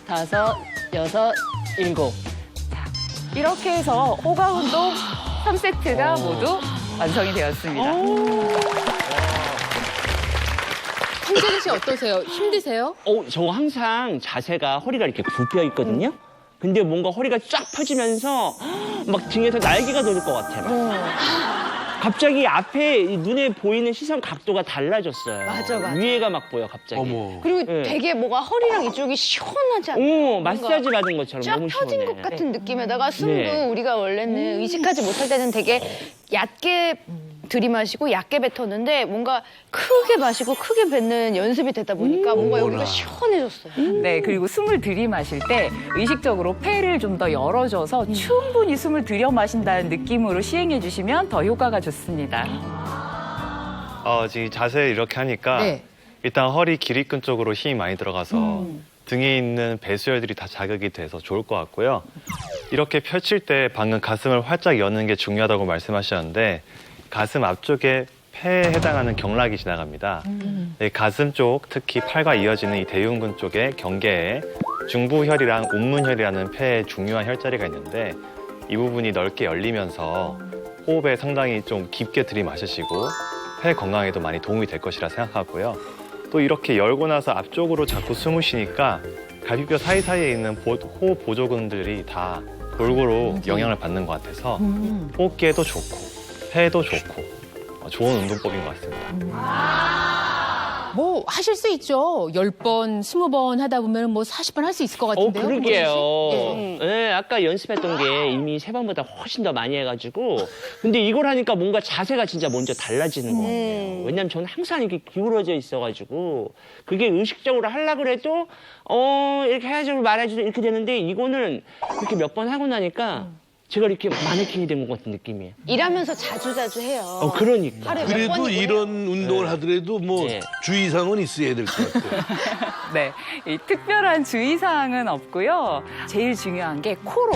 다섯, 여섯, 일곱. 자, 이렇게 해서 호강 운동 3세트가 모두 완성이 되었습니다. 황재근 씨 어떠세요? 힘드세요? 저 항상 자세가 허리가 이렇게 굽혀 있거든요. 근데 뭔가 허리가 쫙 펴지면서 막 등에서 날개가 돋을 것 같아요. 갑자기 앞에 눈에 보이는 시선 각도가 달라졌어요. 맞아. 위에가 막 보여 갑자기. 그리고 네. 되게 뭐가 허리랑 이쪽이 시원하지 않아요? 오, 마사지 받은 것처럼 쫙 너무 펴진 시원해. 것 같은 느낌에다가 숨도 네. 우리가 원래는 의식하지 못할 때는 되게 얕게 들이마시고 얕게 뱉었는데 뭔가 크게 마시고 크게 뱉는 연습이 되다 보니까 뭔가 여기가 시원해졌어요. 네, 그리고 숨을 들이마실 때 의식적으로 폐를 좀 더 열어줘서 충분히 숨을 들여 마신다는 느낌으로 시행해 주시면 더 효과가 좋습니다. 지금 자세를 이렇게 하니까 네. 일단 허리 길이끈 쪽으로 힘이 많이 들어가서 등에 있는 배수혈들이 다 자극이 돼서 좋을 것 같고요. 이렇게 펼칠 때 방금 가슴을 활짝 여는 게 중요하다고 말씀하셨는데 가슴 앞쪽에 폐에 해당하는 경락이 지나갑니다. 네, 가슴 쪽, 특히 팔과 이어지는 이 대흉근 쪽의 경계에 중부혈이랑 운문혈이라는 폐에 중요한 혈자리가 있는데 이 부분이 넓게 열리면서 호흡에 상당히 좀 깊게 들이마시시고 폐 건강에도 많이 도움이 될 것이라 생각하고요. 또 이렇게 열고 나서 앞쪽으로 자꾸 숨을 쉬니까 갈비뼈 사이사이에 있는 호흡 보조근들이 다 골고루 영향을 받는 것 같아서 호흡기에도 좋고 폐에도 좋고 좋은 운동법인 것 같습니다. 뭐 하실 수 있죠. 10번, 20번 하다 보면 뭐 40번 할 수 있을 것 같은데요. 그러게요. 예. 네, 아까 연습했던 게 이미 3번보다 훨씬 더 많이 해가지고 근데 이걸 하니까 뭔가 자세가 진짜 먼저 달라지는 것 같아요. 왜냐면 저는 항상 이렇게 기울어져 있어가지고 그게 의식적으로 하려고 해도 이렇게 해야지 말아야지 이렇게 되는데 이거는 이렇게 몇 번 하고 나니까 제가 이렇게 마네킹이 된 것 같은 느낌이에요. 일하면서 자주 해요. 그러니까. 하루에 몇 그래도 번이고 이런 운동을 하더라도 뭐 네. 주의사항은 있어야 될 것 같아요. 네, 이 특별한 주의사항은 없고요. 제일 중요한 게 코로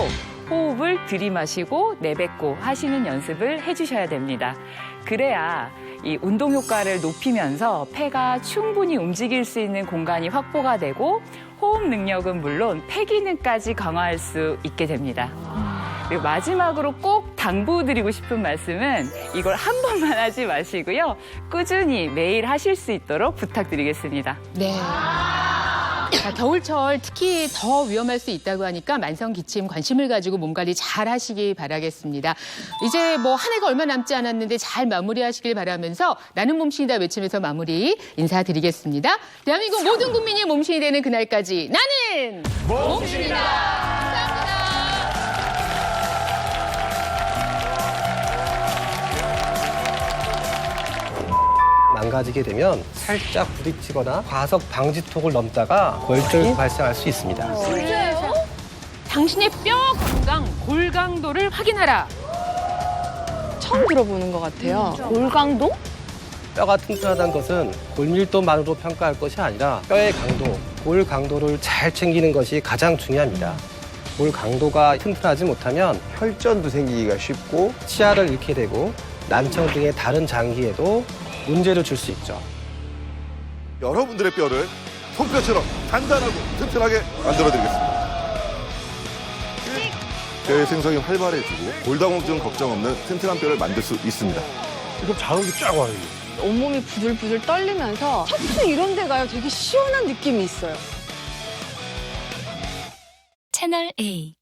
호흡을 들이마시고 내뱉고 하시는 연습을 해주셔야 됩니다. 그래야 이 운동 효과를 높이면서 폐가 충분히 움직일 수 있는 공간이 확보가 되고 호흡 능력은 물론 폐 기능까지 강화할 수 있게 됩니다. 그리고 마지막으로 꼭 당부드리고 싶은 말씀은 이걸 한 번만 하지 마시고요. 꾸준히 매일 하실 수 있도록 부탁드리겠습니다. 네. 자, 겨울철 특히 더 위험할 수 있다고 하니까 만성 기침 관심을 가지고 몸 관리 잘 하시기 바라겠습니다. 이제 뭐 한 해가 얼마 남지 않았는데 잘 마무리하시길 바라면서 나는 몸신이다 외치면서 마무리 인사드리겠습니다. 대한민국 모든 국민이 몸신이 되는 그날까지 나는 몸신이다. 망가지게 되면 살짝 부딪히거나 과속 방지턱을 넘다가 골절이 발생할 수 있습니다. 진짜요? 당신의 뼈 건강, 골강도를 확인하라. 처음 들어보는 것 같아요. 골강도? 뼈가 튼튼하다는 것은 골밀도만으로 평가할 것이 아니라 뼈의 강도, 골 강도를 잘 챙기는 것이 가장 중요합니다. 골 강도가 튼튼하지 못하면 혈전도 생기기가 쉽고 치아를 잃게 되고 난청 등의 다른 장기에도 문제를 줄 수 있죠. 여러분들의 뼈를 손뼈처럼 단단하고 튼튼하게 만들어드리겠습니다. 뼈의 생성이 활발해지고 골다공증 걱정 없는 튼튼한 뼈를 만들 수 있습니다. 그럼 자극이 쫙 와요. 온몸이 부들부들 떨리면서 척추 이런 데 가요. 되게 시원한 느낌이 있어요. 채널 A